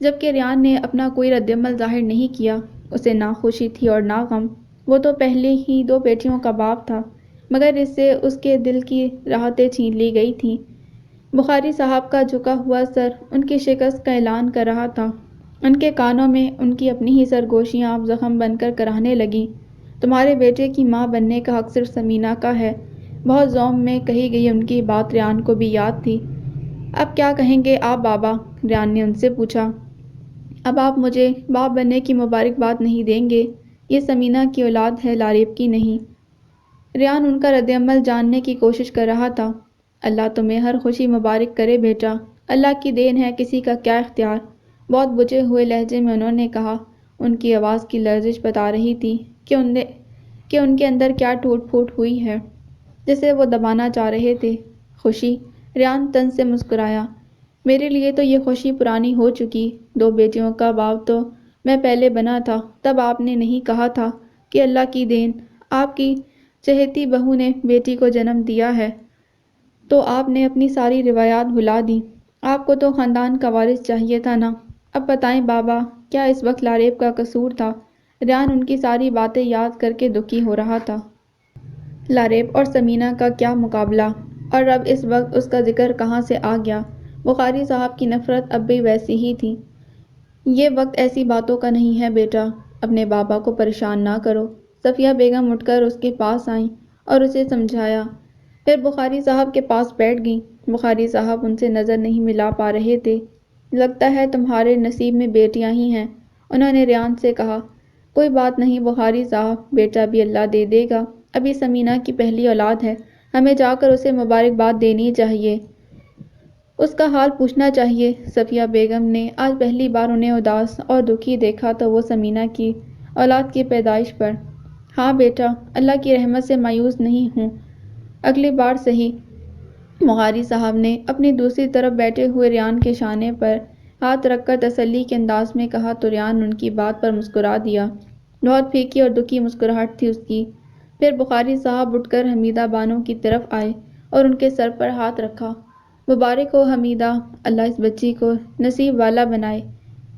جبکہ ریان نے اپنا کوئی رد عمل ظاہر نہیں کیا۔ اسے نہ خوشی تھی اور نہ غم، وہ تو پہلے ہی 2 بیٹیوں کا باپ تھا، مگر اس سے اس کے دل کی راحتیں چھین لی گئی تھیں۔ بخاری صاحب کا جھکا ہوا سر ان کی شکست کا اعلان کر رہا تھا۔ ان کے کانوں میں ان کی اپنی ہی سرگوشیاں اب زخم بن کر کراہنے لگیں۔ تمہارے بیٹے کی ماں بننے کا حق صرف سمینہ کا ہے، بہت ذوق میں کہی گئی ان کی بات ریان کو بھی یاد تھی۔ اب کیا کہیں گے آپ بابا؟ ریان نے ان سے پوچھا۔ اب آپ مجھے باپ بننے کی مبارکباد نہیں دیں گے؟ یہ سمینہ کی اولاد ہے، لاریب کی نہیں۔ ریان ان کا رد عمل جاننے کی کوشش کر رہا تھا۔ اللہ تمہیں ہر خوشی مبارک کرے بیٹا، اللہ کی دین ہے، کسی کا کیا اختیار، بہت بجھے ہوئے لہجے میں انہوں نے کہا۔ ان کی آواز کی لرزش بتا رہی تھی کہ ان کے اندر کیا ٹوٹ پھوٹ ہوئی ہے، جسے وہ دبانا چاہ رہے تھے۔ خوشی؟ ریان طنز سے مسکرایا۔ میرے لیے تو یہ خوشی پرانی ہو چکی، 2 بیٹیوں کا باپ تو میں پہلے بنا تھا، تب آپ نے نہیں کہا تھا کہ اللہ کی دین، آپ کی چہیتی بہو نے بیٹی کو جنم دیا ہے، تو آپ نے اپنی ساری روایات بھلا دیں، آپ کو تو خاندان کا وارث چاہیے تھا نا۔ اب بتائیں بابا، کیا اس وقت لاریب کا قصور تھا؟ ریان ان کی ساری باتیں یاد کر کے دکھی ہو رہا تھا۔ لاریب اور سمینہ کا کیا مقابلہ، اور اب اس وقت اس کا ذکر کہاں سے آ گیا؟ بخاری صاحب کی نفرت اب بھی ویسی ہی تھی۔ یہ وقت ایسی باتوں کا نہیں ہے بیٹا، اپنے بابا کو پریشان نہ کرو۔ صفیہ بیگم اٹھ کر اس کے پاس آئیں اور اسے سمجھایا، پھر بخاری صاحب کے پاس بیٹھ گئیں۔ بخاری صاحب ان سے نظر نہیں ملا پا رہے تھے۔ لگتا ہے تمہارے نصیب میں بیٹیاں ہی ہیں، انہوں نے ریان سے کہا۔ کوئی بات نہیں بخاری صاحب، بیٹا بھی اللہ دے دے گا، ابھی سمینہ کی پہلی اولاد ہے، ہمیں جا کر اسے مبارکباد دینی چاہیے، اس کا حال پوچھنا چاہیے۔ صفیہ بیگم نے آج پہلی بار انہیں اداس اور دکھی دیکھا تو وہ سمینہ کی اولاد کی پیدائش پر۔ ہاں بیٹا، اللہ کی رحمت سے مایوس نہیں ہوں، اگلی بار سہی۔ بخاری صاحب نے اپنی دوسری طرف بیٹھے ہوئے ریان کے شانے پر ہاتھ رکھ کر تسلی کے انداز میں کہا تو ریان ان کی بات پر مسکرا دیا۔ بہت پھیکی اور دکھی مسکراہٹ تھی اس کی۔ پھر بخاری صاحب اٹھ کر حمیدہ بانو کی طرف آئے اور ان کے سر پر ہاتھ رکھا۔ مبارک ہو حمیدہ، اللہ اس بچی کو نصیب والا بنائے۔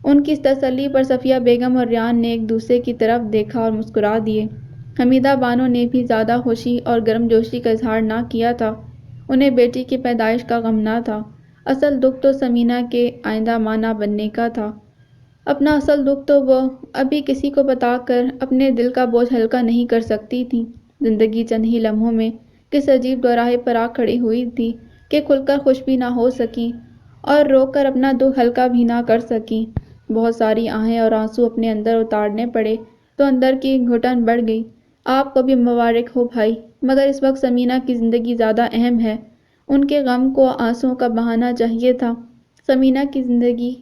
ان کی اس تسلی پر صفیہ بیگم اور ریان نے ایک دوسرے کی طرف دیکھا اور مسکرا دیے۔ حمیدہ بانو نے بھی زیادہ خوشی اور گرم جوشی کا اظہار نہ کیا تھا۔ انہیں بیٹی کی پیدائش کا غم نہ تھا، اصل دکھ تو سمینہ کے آئندہ ماں نہ بننے کا تھا۔ اپنا اصل دکھ تو وہ ابھی کسی کو بتا کر اپنے دل کا بوجھ ہلکا نہیں کر سکتی تھی۔ زندگی چند ہی لمحوں میں کس عجیب دوراہے پر آ کھڑی ہوئی تھی کہ کھل کر خوش بھی نہ ہو سکی اور رو کر اپنا دکھ ہلکا بھی نہ کر سکی۔ بہت ساری آہیں اور آنسو اپنے اندر اتارنے پڑے تو اندر کی گھٹن بڑھ گئی۔ آپ کو بھی مبارک ہو بھائی، مگر اس وقت سمینہ کی زندگی زیادہ اہم ہے۔ ان کے غم کو آنسوؤں کا بہانا چاہیے تھا۔ سمینہ کی زندگی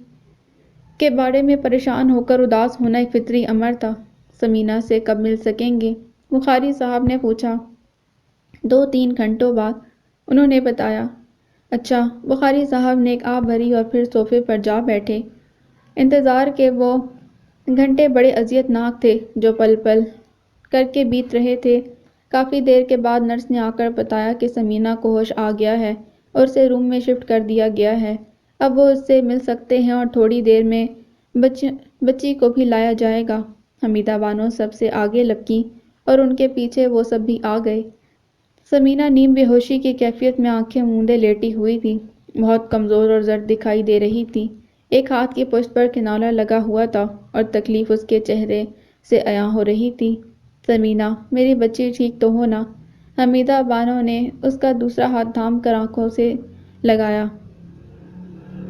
کے بارے میں پریشان ہو کر اداس ہونا ایک فطری امر تھا۔ سمینہ سے کب مل سکیں گے؟ بخاری صاحب نے پوچھا۔ 2-3 گھنٹوں بعد، انہوں نے بتایا۔ اچھا۔ بخاری صاحب نے ایک آہ بھری اور پھر صوفے پر جا بیٹھے۔ انتظار کے وہ گھنٹے بڑے اذیت ناک تھے جو پل پل کر کے بیت رہے تھے۔ کافی دیر کے بعد نرس نے آ کر بتایا کہ سمینہ کو ہوش آ گیا ہے اور اسے روم میں شفٹ کر دیا گیا ہے۔ اب وہ اس سے مل سکتے ہیں اور تھوڑی دیر میں بچی کو بھی لایا جائے گا۔ حمیدہ بانو سب سے آگے لپکیں اور ان کے پیچھے وہ سب بھی آ گئے۔ سمینہ نیم بے ہوشی کی کیفیت میں آنکھیں موندے لیٹی ہوئی تھی، بہت کمزور اور زرد دکھائی دے رہی تھی۔ ایک ہاتھ کی پشت پر کنارہ لگا ہوا تھا اور تکلیف اس کے چہرے سے عیاں ہو رہی تھی۔ سمینہ، میری بچی ٹھیک تو ہو نا؟ حمیدہ بانو نے اس کا دوسرا ہاتھ تھام کر آنکھوں سے لگایا۔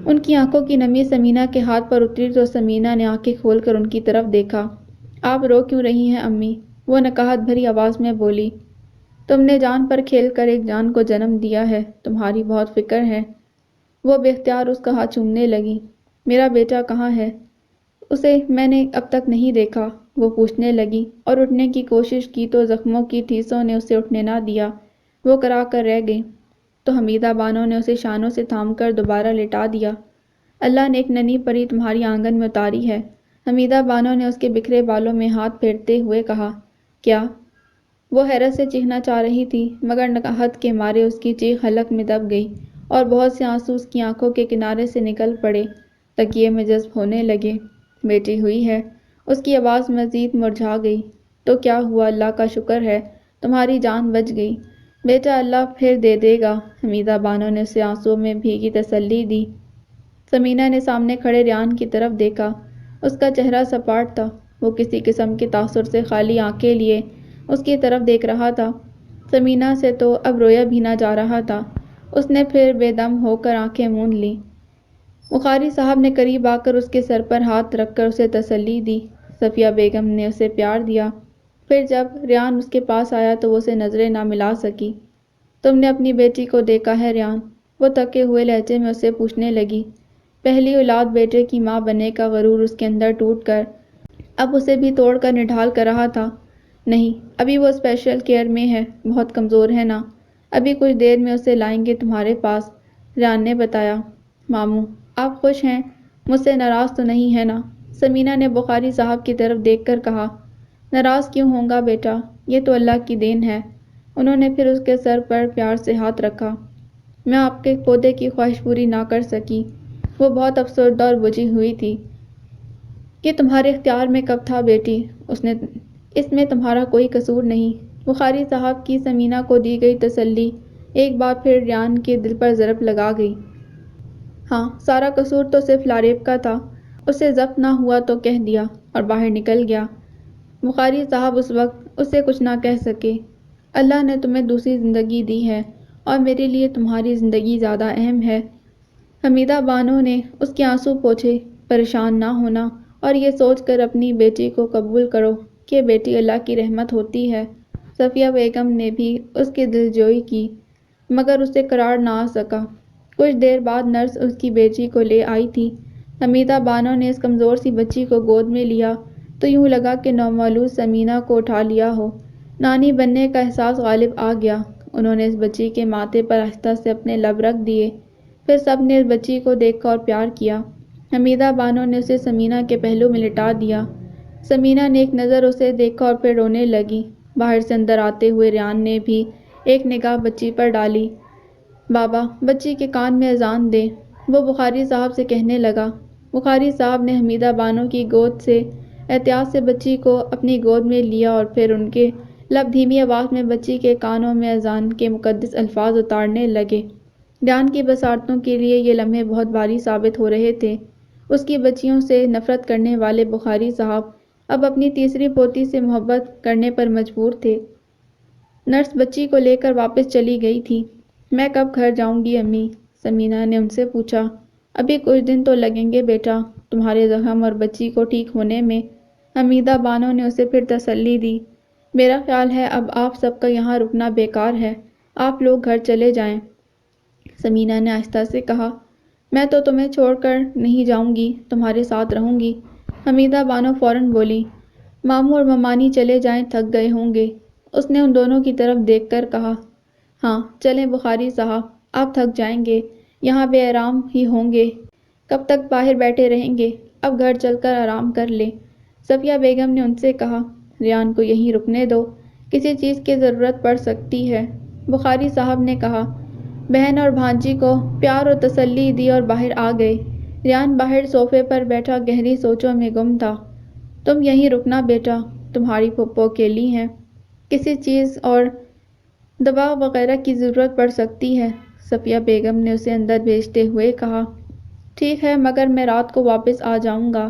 ان کی آنکھوں کی نمی سمینہ کے ہاتھ پر اتری تو سمینہ نے آنکھیں کھول کر ان کی طرف دیکھا۔ آپ رو کیوں رہی ہیں امی؟ وہ نکہت بھری آواز میں بولی۔ تم نے جان پر کھیل کر ایک جان کو جنم دیا ہے، تمہاری بہت فکر ہے۔ وہ بے اختیار اس کا ہاتھ چومنے لگی۔ میرا بیٹا کہاں ہے؟ اسے میں نے اب تک نہیں دیکھا، وہ پوچھنے لگی اور اٹھنے کی کوشش کی تو زخموں کی ٹھیسوں نے اسے اٹھنے نہ دیا۔ وہ کرا کر رہ گئی تو حمیدہ بانو نے اسے شانوں سے تھام کر دوبارہ لٹا دیا۔ اللہ نے ایک ننھی پری تمہاری آنگن میں اتاری ہے۔ حمیدہ بانو نے اس کے بکھرے بالوں میں ہاتھ پھیرتے ہوئے کہا۔ کیا؟ وہ حیرت سے چیخنا چاہ رہی تھی مگر نکہت کے مارے اس کی چیخ حلق میں دب گئی اور بہت سے آنسو اس کی آنکھوں کے کنارے سے نکل پڑے، تکیے میں جذب ہونے لگے۔ بیٹی ہوئی ہے؟ اس کی آواز مزید مرجھا گئی۔ تو کیا ہوا، اللہ کا شکر ہے، تمہاری جان بچ گئی۔ بیٹا اللہ پھر دے دے گا، حمیدہ بانو نے اسے آنسوؤں میں بھیگی تسلی دی۔ سمینہ نے سامنے کھڑے ریان کی طرف دیکھا۔ اس کا چہرہ سپاٹ تھا، وہ کسی قسم کے تاثر سے خالی آنکھیں لیے اس کی طرف دیکھ رہا تھا۔ سمینہ سے تو اب رویا بھی نہ جا رہا تھا۔ اس نے پھر بے دم ہو کر آنکھیں موند لیں۔ بخاری صاحب نے قریب آ کر اس کے سر پر ہاتھ رکھ کر اسے تسلی دی۔ صفیہ بیگم نے اسے پیار دیا۔ پھر جب ریان اس کے پاس آیا تو وہ اسے نظریں نہ ملا سکی۔ تم نے اپنی بیٹی کو دیکھا ہے ریان؟ وہ تھکے ہوئے لہجے میں اسے پوچھنے لگی۔ پہلی اولاد بیٹے کی ماں بننے کا غرور اس کے اندر ٹوٹ کر اب اسے بھی توڑ کر نڈھال کر رہا تھا۔ نہیں، ابھی وہ اسپیشل کیئر میں ہے، بہت کمزور ہے نا، ابھی کچھ دیر میں اسے لائیں گے تمہارے پاس، ریان نے بتایا۔ ماموں، آپ خوش ہیں؟ مجھ سے ناراض تو نہیں ہے نا؟ سمینہ نے بخاری صاحب کی طرف دیکھ کر کہا۔ ناراض کیوں ہوں گا بیٹا، یہ تو اللہ کی دین ہے۔ انہوں نے پھر اس کے سر پر پیار سے ہاتھ رکھا۔ میں آپ کے پودے کی خواہش پوری نہ کر سکی۔ وہ بہت افسردہ اور بجھی ہوئی تھی۔ یہ تمہارے اختیار میں کب تھا بیٹی، اس میں تمہارا کوئی قصور نہیں۔ بخاری صاحب کی سمینہ کو دی گئی تسلی ایک بار پھر ریان کے دل پر ضرب لگا گئی۔ ہاں، سارا قصور تو صرف لاریب کا تھا، اسے ضبط نہ ہوا تو کہہ دیا اور باہر نکل گیا۔ بخاری صاحب اس وقت اسے کچھ نہ کہہ سکے۔ اللہ نے تمہیں دوسری زندگی دی ہے اور میرے لیے تمہاری زندگی زیادہ اہم ہے۔ حمیدہ بانو نے اس کے آنسو پوچھے۔ پریشان نہ ہونا اور یہ سوچ کر اپنی بیٹی کو قبول کرو کہ بیٹی اللہ کی رحمت ہوتی ہے۔ صفیہ بیگم نے بھی اس کی دلجوئی کی مگر اسے قرار نہ آ سکا۔ کچھ دیر بعد نرس اس کی بیٹی کو لے آئی تھی۔ حمیدہ بانو نے اس کمزور سی بچی کو گود میں لیا تو یوں لگا کہ نومولود سمینہ کو اٹھا لیا ہو۔ نانی بننے کا احساس غالب آ گیا۔ انہوں نے اس بچی کے ماتھے پر آہستہ سے اپنے لب رکھ دیے، پھر سب نے اس بچی کو دیکھا اور پیار کیا۔ حمیدہ بانو نے اسے سمینہ کے پہلو میں لٹا دیا۔ سمینہ نے ایک نظر اسے دیکھا اور پھر رونے لگی۔ باہر سے اندر آتے ہوئے ریان نے بھی ایک نگاہ بچی پر ڈالی۔ بابا، بچی کے کان میں اذان دیں، وہ بخاری صاحب سے کہنے لگا۔ بخاری صاحب نے حمیدہ بانو کی گود سے احتیاط سے بچی کو اپنی گود میں لیا اور پھر ان کے لب دھیمی آواز میں بچی کے کانوں میں اذان کے مقدس الفاظ اتارنے لگے۔ ریان کی بصارتوں کے لیے یہ لمحے بہت بھاری ثابت ہو رہے تھے۔ اس کی بچیوں سے نفرت کرنے والے بخاری صاحب اب اپنی تیسری پوتی سے محبت کرنے پر مجبور تھے۔ نرس بچی کو لے کر واپس چلی گئی تھی۔ میں کب گھر جاؤں گی امی؟ سمینہ نے ان سے پوچھا۔ ابھی کچھ دن تو لگیں گے بیٹا، تمہارے زخم اور بچی کو ٹھیک ہونے میں۔ حمیدہ بانو نے اسے پھر تسلی دی۔ میرا خیال ہے اب آپ سب کا یہاں رکنا بیکار ہے، آپ لوگ گھر چلے جائیں۔ سمینہ نے آہستہ سے کہا۔ میں تو تمہیں چھوڑ کر نہیں جاؤں گی، تمہارے ساتھ رہوں گی۔ حمیدہ بانو فوراً بولی۔ ماموں اور ممانی چلے جائیں، تھک گئے ہوں گے۔ اس نے ان دونوں کی طرف دیکھ کر کہا۔ ہاں چلیں بخاری صاحب، آپ تھک جائیں گے، یہاں بے آرام ہی ہوں گے، کب تک باہر بیٹھے رہیں گے، اب گھر چل کر آرام کر لیں۔ صفیہ بیگم نے ان سے کہا۔ ریان کو یہیں رکنے دو، کسی چیز کی ضرورت پڑ سکتی ہے، بخاری صاحب نے کہا۔ بہن اور بھانجی کو پیار اور تسلی دی اور باہر آ گئے۔ ریان باہر صوفے پر بیٹھا گہری سوچوں میں گم تھا۔ تم یہیں رکنا بیٹا، تمہاری پھپھو اکیلی ہیں، کسی چیز اور دوا وغیرہ کی ضرورت پڑ سکتی ہے، صفیہ بیگم نے اسے اندر بھیجتے ہوئے کہا۔ ٹھیک ہے مگر میں رات کو واپس آ جاؤں گا،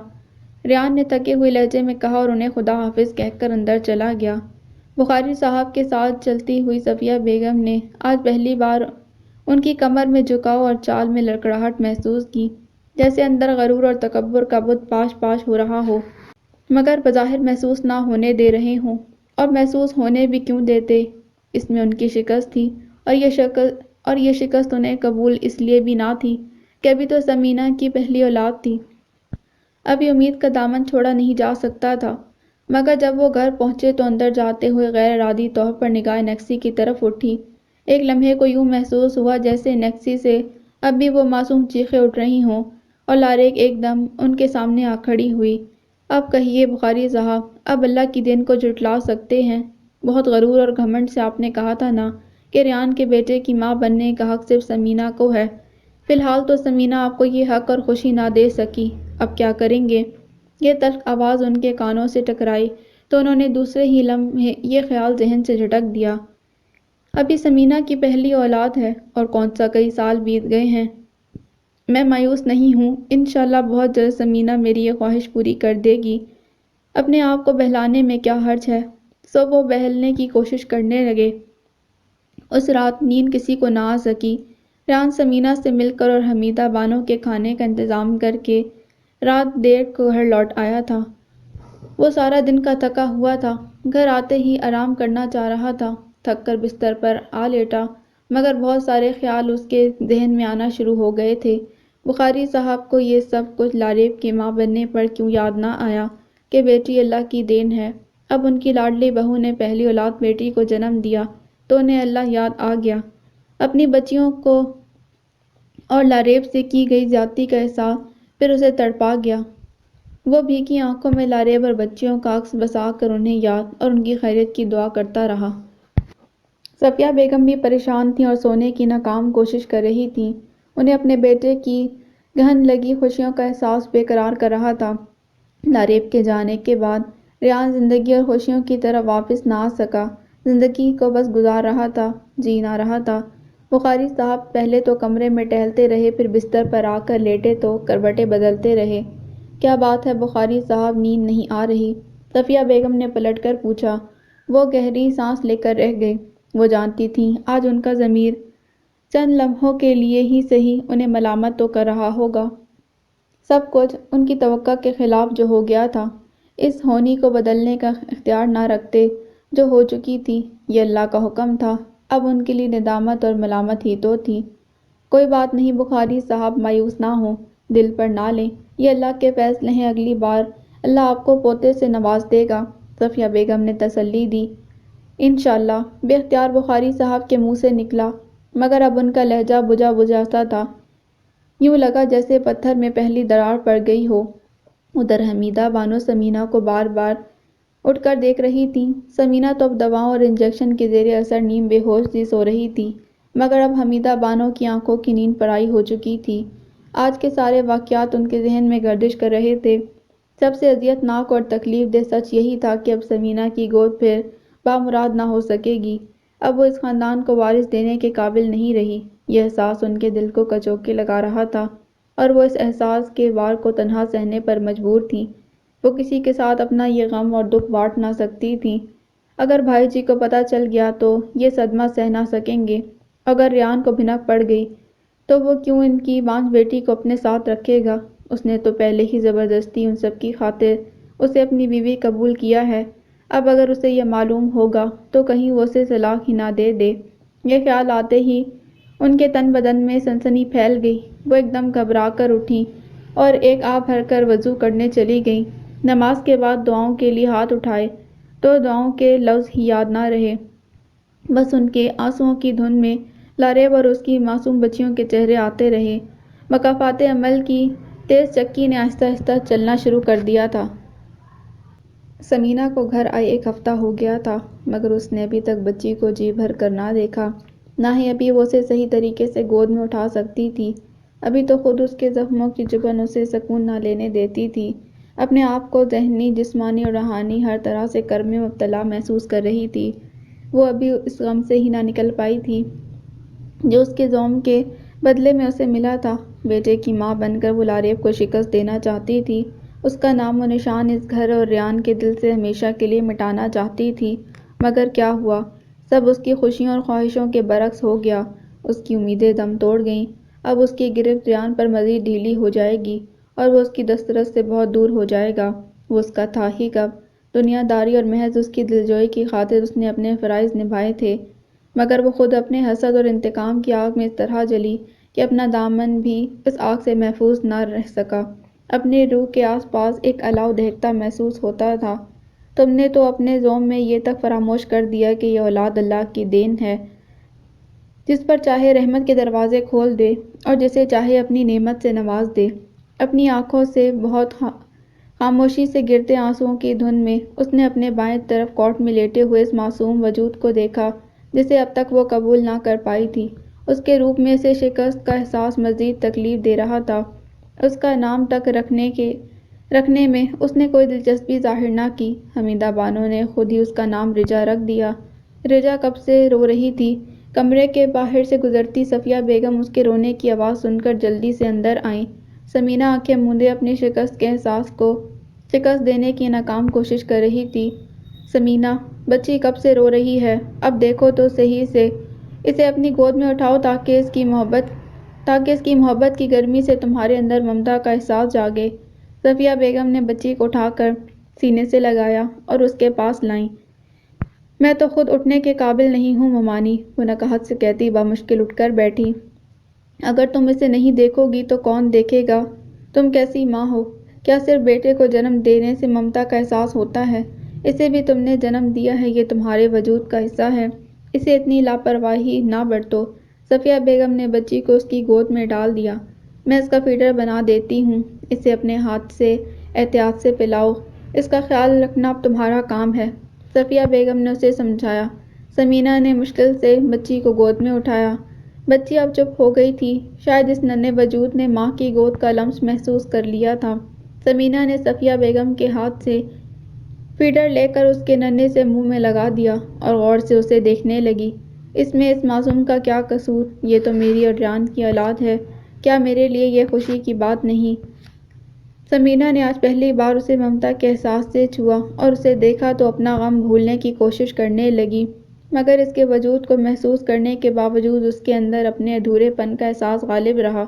ریان نے تھکے ہوئے لہجے میں کہا اور انہیں خدا حافظ کہہ کر اندر چلا گیا۔ بخاری صاحب کے ساتھ چلتی ہوئی صفیہ بیگم نے آج پہلی بار ان کی کمر میں جھکاؤ اور چال میں لڑکھڑاہٹ محسوس کی، جیسے اندر غرور اور تکبر کا بت پاش پاش ہو رہا ہو، مگر بظاہر محسوس نہ ہونے دے رہے ہوں، اور محسوس ہونے بھی کیوں دیتے؟ اس میں ان کی شکست تھی، اور یہ شکست انہیں قبول اس لیے بھی نہ تھی کہ ابھی تو سمینہ کی پہلی اولاد تھی، ابھی امید کا دامن چھوڑا نہیں جا سکتا تھا۔ مگر جب وہ گھر پہنچے تو اندر جاتے ہوئے غیر ارادی طور پر نگاہ نیکسی کی طرف اٹھی۔ ایک لمحے کو یوں محسوس ہوا جیسے نیکسی سے اب بھی وہ معصوم چیخیں اٹھ رہی ہوں، اور لاریک ایک دم ان کے سامنے آ کھڑی ہوئی۔ اب کہیے بخاری صاحب، اب اللہ کی دین کو جھٹلا سکتے ہیں؟ بہت غرور اور گھمنڈ سے آپ نے کہا تھا نا کہ ریان کے بیٹے کی ماں بننے کا حق صرف سمینہ کو ہے۔ فی الحال تو سمینہ آپ کو یہ حق اور خوشی نہ دے سکی، اب کیا کریں گے؟ یہ تلخ آواز ان کے کانوں سے ٹکرائی تو انہوں نے دوسرے ہی لمحے یہ خیال ذہن سے جھٹک دیا۔ ابھی سمینہ کی پہلی اولاد ہے، اور کون سا کئی سال بیت گئے ہیں۔ میں مایوس نہیں ہوں، انشاءاللہ بہت جلد سمینہ میری یہ خواہش پوری کر دے گی۔ اپنے آپ کو بہلانے میں کیا حرج ہے؟ سو وہ بہلنے کی کوشش کرنے لگے۔ اس رات نیند کسی کو نہ آ سکی۔ ریان سمینہ سے مل کر اور حمیدہ بانو کے کھانے کا انتظام کر کے رات دیر کو گھر لوٹ آیا تھا۔ وہ سارا دن کا تھکا ہوا تھا، گھر آتے ہی آرام کرنا چاہ رہا تھا، تھک کر بستر پر آ لیٹا، مگر بہت سارے خیال اس کے ذہن میں آنا شروع ہو گئے تھے۔ بخاری صاحب کو یہ سب کچھ لاریب کی ماں بننے پر کیوں یاد نہ آیا کہ بیٹی اللہ کی دین ہے؟ اب ان کی لاڈلی بہو نے پہلی اولاد بیٹی کو جنم دیا تو انہیں اللہ یاد آ گیا۔ اپنی بچیوں کو اور لاریب سے کی گئی زیادتی کا احساس پھر اسے تڑپا گیا۔ وہ بھیگی آنکھوں میں لاریب اور بچیوں کا عکس بسا کر انہیں یاد اور ان کی خیریت کی دعا کرتا رہا۔ صفیہ بیگم بھی پریشان تھیں اور سونے کی ناکام کوشش کر رہی تھیں۔ انہیں اپنے بیٹے کی گہن لگی خوشیوں کا احساس بے قرار کر رہا تھا۔ لاریب کے جانے کے بعد ریان زندگی اور خوشیوں کی طرف واپس نہ آ سکا، زندگی کو بس گزار رہا تھا، جی نہ رہا تھا۔ بخاری صاحب پہلے تو کمرے میں ٹہلتے رہے، پھر بستر پر آ کر لیٹے تو کروٹیں بدلتے رہے۔ کیا بات ہے بخاری صاحب، نیند نہیں آ رہی؟ صفیہ بیگم نے پلٹ کر پوچھا۔ وہ گہری سانس لے کر رہ گئے۔ وہ جانتی تھیں آج ان کا ضمیر چند لمحوں کے لیے ہی صحیح انہیں ملامت تو کر رہا ہوگا۔ سب کچھ ان کی توقع کے خلاف جو ہو گیا تھا، اس ہونی کو بدلنے کا اختیار نہ رکھتے جو ہو چکی تھی۔ یہ اللہ کا حکم تھا، اب ان کے لیے ندامت اور ملامت ہی تو تھی۔ کوئی بات نہیں بخاری صاحب، مایوس نہ ہوں، دل پر نہ لیں، یہ اللہ کے فیصلے ہیں، اگلی بار اللہ آپ کو پوتے سے نواز دے گا، صفیہ بیگم نے تسلی دی۔ انشاءاللہ، بے اختیار بخاری صاحب کے منہ سے نکلا، مگر اب ان کا لہجہ بجھا بجھا سا تھا، یوں لگا جیسے پتھر میں پہلی دراڑ پڑ گئی ہو۔ ادھر حمیدہ بانو سمینہ کو بار بار اٹھ کر دیکھ رہی تھیں۔ سمینہ تو اب دواؤں اور انجیکشن کے زیر اثر نیم بے ہوش سی سو رہی تھی، مگر اب حمیدہ بانو کی آنکھوں کی نیند پرائی ہو چکی تھی۔ آج کے سارے واقعات ان کے ذہن میں گردش کر رہے تھے۔ سب سے اذیت ناک اور تکلیف دہ سچ یہی تھا کہ اب سمینہ کی گود پھر بامراد نہ ہو سکے گی۔ اب وہ اس خاندان کو وارث دینے کے قابل نہیں رہی۔ یہ احساس ان کے دل کو کچوکے لگا رہا تھا اور وہ اس احساس کے وار کو تنہا سہنے پر مجبور تھیں۔ وہ کسی کے ساتھ اپنا یہ غم اور دکھ بانٹ نہ سکتی تھیں۔ اگر بھائی جی کو پتہ چل گیا تو یہ صدمہ سہ نہ سکیں گے۔ اگر ریان کو بھنک پڑ گئی تو وہ کیوں ان کی بانجھ بیٹی کو اپنے ساتھ رکھے گا؟ اس نے تو پہلے ہی زبردستی ان سب کی خاطر اسے اپنی بیوی قبول کیا ہے۔ اب اگر اسے یہ معلوم ہوگا تو کہیں وہ اسے طلاق ہی نہ دے دے۔ یہ خیال آتے ہی ان کے تن بدن میں سنسنی پھیل گئی۔ وہ ایک دم گھبرا کر اٹھیں اور ایک آب بھر کر وضو کرنے چلی گئیں۔ نماز کے بعد دعاؤں کے لیے ہاتھ اٹھائے تو دعاؤں کے لفظ ہی یاد نہ رہے، بس ان کے آنسوؤں کی دھن میں لاریب اور اس کی معصوم بچیوں کے چہرے آتے رہے۔ مکافات عمل کی تیز چکی نے آہستہ آہستہ چلنا شروع کر دیا تھا۔ ثمینہ کو گھر آئے ایک ہفتہ ہو گیا تھا، مگر اس نے ابھی تک بچی کو جی بھر کر نہ دیکھا، نہ ہی ابھی وہ اسے صحیح طریقے سے گود میں اٹھا سکتی تھی۔ ابھی تو خود اس کے زخموں کی چبھن اسے سکون نہ لینے دیتی تھی۔ اپنے آپ کو ذہنی، جسمانی اور روحانی ہر طرح سے کرب میں مبتلا محسوس کر رہی تھی۔ وہ ابھی اس غم سے ہی نہ نکل پائی تھی جو اس کے زوم کے بدلے میں اسے ملا تھا۔ بیٹے کی ماں بن کر وہ لاریب کو شکست دینا چاہتی تھی، اس کا نام و نشان اس گھر اور ریان کے دل سے ہمیشہ کے لیے مٹانا چاہتی تھی، مگر کیا ہوا؟ سب اس کی خوشیوں اور خواہشوں کے برعکس ہو گیا۔ اس کی امیدیں دم توڑ گئیں۔ اب اس کی گرفت ریان پر مزید ڈھیلی ہو جائے گی اور وہ اس کی دسترس سے بہت دور ہو جائے گا۔ وہ اس کا تھا ہی کب؟ دنیا داری اور محض اس کی دلجوئی کی خاطر اس نے اپنے فرائض نبھائے تھے، مگر وہ خود اپنے حسد اور انتقام کی آگ میں اس طرح جلی کہ اپنا دامن بھی اس آگ سے محفوظ نہ رہ سکا۔ اپنی روح کے آس پاس ایک الاؤ دہکتا محسوس ہوتا تھا۔ تم نے تو اپنے زوم میں یہ تک فراموش کر دیا کہ یہ اولاد اللہ کی دین ہے، جس پر چاہے رحمت کے دروازے کھول دے اور جسے چاہے اپنی نعمت سے نواز دے۔ اپنی آنکھوں سے بہت خاموشی سے گرتے آنسوؤں کی دھن میں اس نے اپنے بائیں طرف کوٹ میں لیٹے ہوئے اس معصوم وجود کو دیکھا جسے اب تک وہ قبول نہ کر پائی تھی۔ اس کے روپ میں اسے شکست کا احساس مزید تکلیف دے رہا تھا۔ اس کا نام تک رکھنے میں اس نے کوئی دلچسپی ظاہر نہ کی۔ حمیدہ بانو نے خود ہی اس کا نام رجا رکھ دیا۔ رجا کب سے رو رہی تھی۔ کمرے کے باہر سے گزرتی صفیہ بیگم اس کے رونے کی آواز سن کر جلدی سے اندر آئیں۔ ثمینہ آنکھیں موندے اپنی شکست کے احساس کو شکست دینے کی ناکام کوشش کر رہی تھی۔ ثمینہ، بچی کب سے رو رہی ہے، اب دیکھو تو صحیح سے، اسے اپنی گود میں اٹھاؤ تاکہ اس کی محبت کی گرمی سے تمہارے اندر ممتا کا احساس جاگے۔ صفیہ بیگم نے بچی کو اٹھا کر سینے سے لگایا اور اس کے پاس لائیں۔ میں تو خود اٹھنے کے قابل نہیں ہوں ممانی، وہ نکہت سے کہتی بامشکل اٹھ کر بیٹھی۔ اگر تم اسے نہیں دیکھو گی تو کون دیکھے گا؟ تم کیسی ماں ہو؟ کیا صرف بیٹے کو جنم دینے سے ممتا کا احساس ہوتا ہے؟ اسے بھی تم نے جنم دیا ہے، یہ تمہارے وجود کا حصہ ہے، اسے اتنی لاپرواہی نہ برتو۔ صفیہ بیگم نے بچی کو اس کی گود میں ڈال دیا۔ میں اس کا فیڈر بنا دیتی ہوں، اسے اپنے ہاتھ سے احتیاط سے پلاؤ، اس کا خیال رکھنا اب تمہارا کام ہے، صفیہ بیگم نے اسے سمجھایا۔ ثمینہ نے مشکل سے بچی کو گود میں اٹھایا۔ بچی اب چپ ہو گئی تھی، شاید اس ننھے وجود نے ماں کی گود کا لمس محسوس کر لیا تھا۔ ثمینہ نے صفیہ بیگم کے ہاتھ سے فیڈر لے کر اس کے ننھے سے منہ میں لگا دیا اور غور سے اسے دیکھنے لگی۔ اس میں اس معصوم کا کیا قصور؟ یہ تو میری اور ریان کی اولاد ہے، کیا میرے لیے یہ خوشی کی بات نہیں؟ ثمینہ نے آج پہلی بار اسے ممتا کے احساس سے چھوا اور اسے دیکھا تو اپنا غم بھولنے کی کوشش کرنے لگی، مگر اس کے وجود کو محسوس کرنے کے باوجود اس کے اندر اپنے ادھورے پن کا احساس غالب رہا۔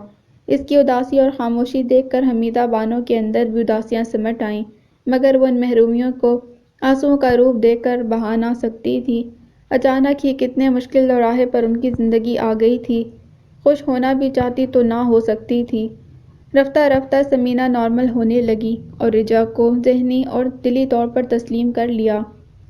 اس کی اداسی اور خاموشی دیکھ کر حمیدہ بانو کے اندر بھی اداسیاں سمٹ آئیں، مگر وہ ان محرومیوں کو آنسوؤں کا روپ دے کر بہا نہ سکتی تھی۔ اچانک ہی کتنے مشکل دوراہے پر ان کی زندگی آ گئی تھی۔ خوش ہونا بھی چاہتی تو نہ ہو سکتی تھی۔ رفتہ رفتہ ثمینہ نارمل ہونے لگی اور رجا کو ذہنی اور دلی طور پر تسلیم کر لیا۔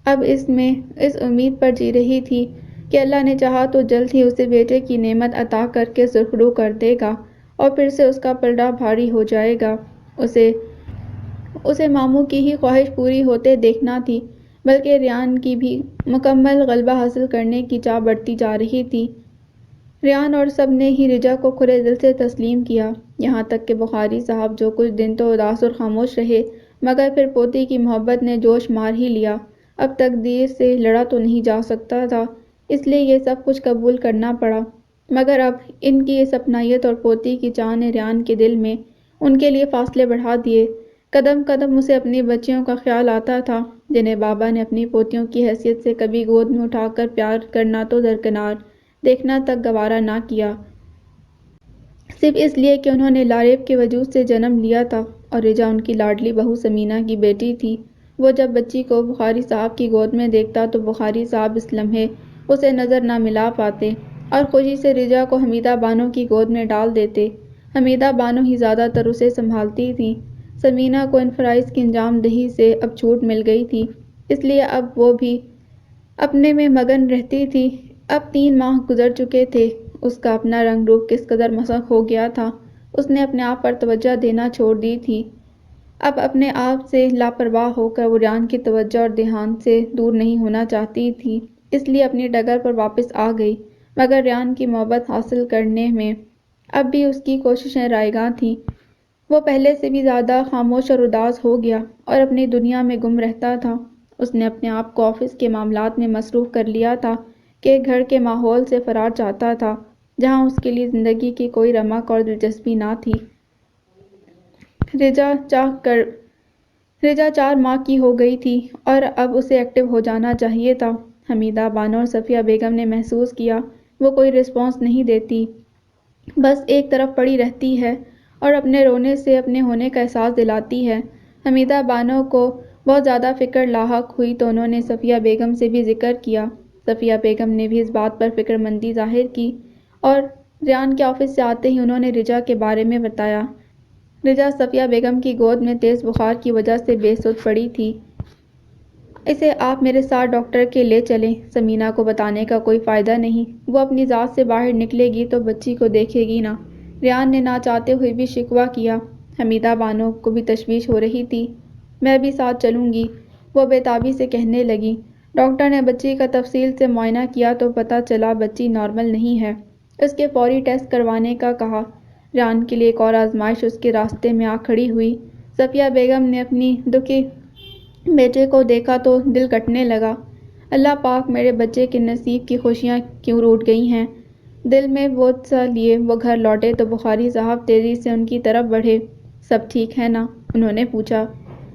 اب اس میں اس امید پر جی رہی تھی کہ اللہ نے چاہا تو جلد ہی اسے بیٹے کی نعمت عطا کر کے سرخرو کر دے گا اور پھر سے اس کا پلڑا بھاری ہو جائے گا۔ اسے ماموں کی ہی خواہش پوری ہوتے دیکھنا تھی، بلکہ ریان کی بھی مکمل غلبہ حاصل کرنے کی چاہ بڑھتی جا رہی تھی۔ ریان اور سب نے ہی رجا کو کھلے دل سے تسلیم کیا، یہاں تک کہ بخاری صاحب جو کچھ دن تو اداس اور خاموش رہے، مگر پھر پوتی کی محبت نے جوش مار ہی لیا۔ اب تقدیر سے لڑا تو نہیں جا سکتا تھا، اس لیے یہ سب کچھ قبول کرنا پڑا۔ مگر اب ان کی اس اپنائیت اور پوتی کی چاہ نے ریان کے دل میں ان کے لیے فاصلے بڑھا دیے۔ قدم قدم اسے اپنی بچیوں کا خیال آتا تھا، جنہیں بابا نے اپنی پوتیوں کی حیثیت سے کبھی گود میں اٹھا کر پیار کرنا تو درکنار دیکھنا تک گوارا نہ کیا، صرف اس لیے کہ انہوں نے لاریب کے وجود سے جنم لیا تھا اور رجا ان کی لاڈلی بہو ثمینہ کی بیٹی تھی۔ وہ جب بچی کو بخاری صاحب کی گود میں دیکھتا تو بخاری صاحب اس لمحے اسے نظر نہ ملا پاتے اور خوشی سے رجا کو حمیدہ بانو کی گود میں ڈال دیتے۔ حمیدہ بانو ہی زیادہ تر اسے سنبھالتی تھیں۔ ثمینہ کو ان فرائض کی انجام دہی سے اب چھوٹ مل گئی تھی، اس لیے اب وہ بھی اپنے میں مگن رہتی تھی۔ اب 3 ماہ گزر چکے تھے۔ اس کا اپنا رنگ روپ کس قدر مسخ ہو گیا تھا، اس نے اپنے آپ پر توجہ دینا چھوڑ دی تھی۔ اب اپنے آپ سے لاپرواہ ہو کر وہ ریان کی توجہ اور دھیان سے دور نہیں ہونا چاہتی تھی، اس لیے اپنی ڈگر پر واپس آ گئی۔ مگر ریان کی محبت حاصل کرنے میں اب بھی اس کی کوششیں رائیگاں تھیں۔ وہ پہلے سے بھی زیادہ خاموش اور اداس ہو گیا اور اپنی دنیا میں گم رہتا تھا۔ اس نے اپنے آپ کو آفس کے معاملات میں مصروف کر لیا تھا کہ گھر کے ماحول سے فرار چاہتا تھا، جہاں اس کے لیے زندگی کی کوئی رمق اور دلچسپی نہ تھی۔ رجا 4 ماہ کی ہو گئی تھی اور اب اسے ایکٹیو ہو جانا چاہیے تھا۔ حمیدہ بانو اور صفیہ بیگم نے محسوس کیا وہ کوئی رسپانس نہیں دیتی، بس ایک طرف پڑی رہتی ہے اور اپنے رونے سے اپنے ہونے کا احساس دلاتی ہے۔ حمیدہ بانو کو بہت زیادہ فکر لاحق ہوئی تو انہوں نے صفیہ بیگم سے بھی ذکر کیا۔ صفیہ بیگم نے بھی اس بات پر فکر مندی ظاہر کی اور ریان کے آفس سے آتے ہی انہوں نے رجا کے بارے میں بتایا۔ رجا صفیہ بیگم کی گود میں تیز بخار کی وجہ سے بے سدھ پڑی تھی۔ اسے آپ میرے ساتھ ڈاکٹر کے لے چلیں۔ ثمینہ کو بتانے کا کوئی فائدہ نہیں، وہ اپنی ذات سے باہر نکلے گی تو بچی کو دیکھے گی نا۔ ریان نے نہ چاہتے ہوئے بھی شکوہ کیا۔ حمیدہ بانو کو بھی تشویش ہو رہی تھی۔ میں بھی ساتھ چلوں گی، وہ بے تابی سے کہنے لگی۔ ڈاکٹر نے بچی کا تفصیل سے معائنہ کیا تو پتہ چلا بچی نارمل نہیں ہے۔ اس کے فوری ٹیسٹ کروانے کا کہا۔ ریان کے لیے ایک اور آزمائش اس کے راستے میں آ کھڑی ہوئی۔ صفیہ بیگم نے اپنی دکھی بیٹے کو دیکھا تو دل کٹنے لگا۔ اللہ پاک، میرے بچے کے نصیب کی خوشیاں کیوں روٹھ گئی ہیں۔ دل میں بوجھ سا لیے وہ گھر لوٹے تو بخاری صاحب تیزی سے ان کی طرف بڑھے۔ سب ٹھیک ہے نا؟ انہوں نے پوچھا۔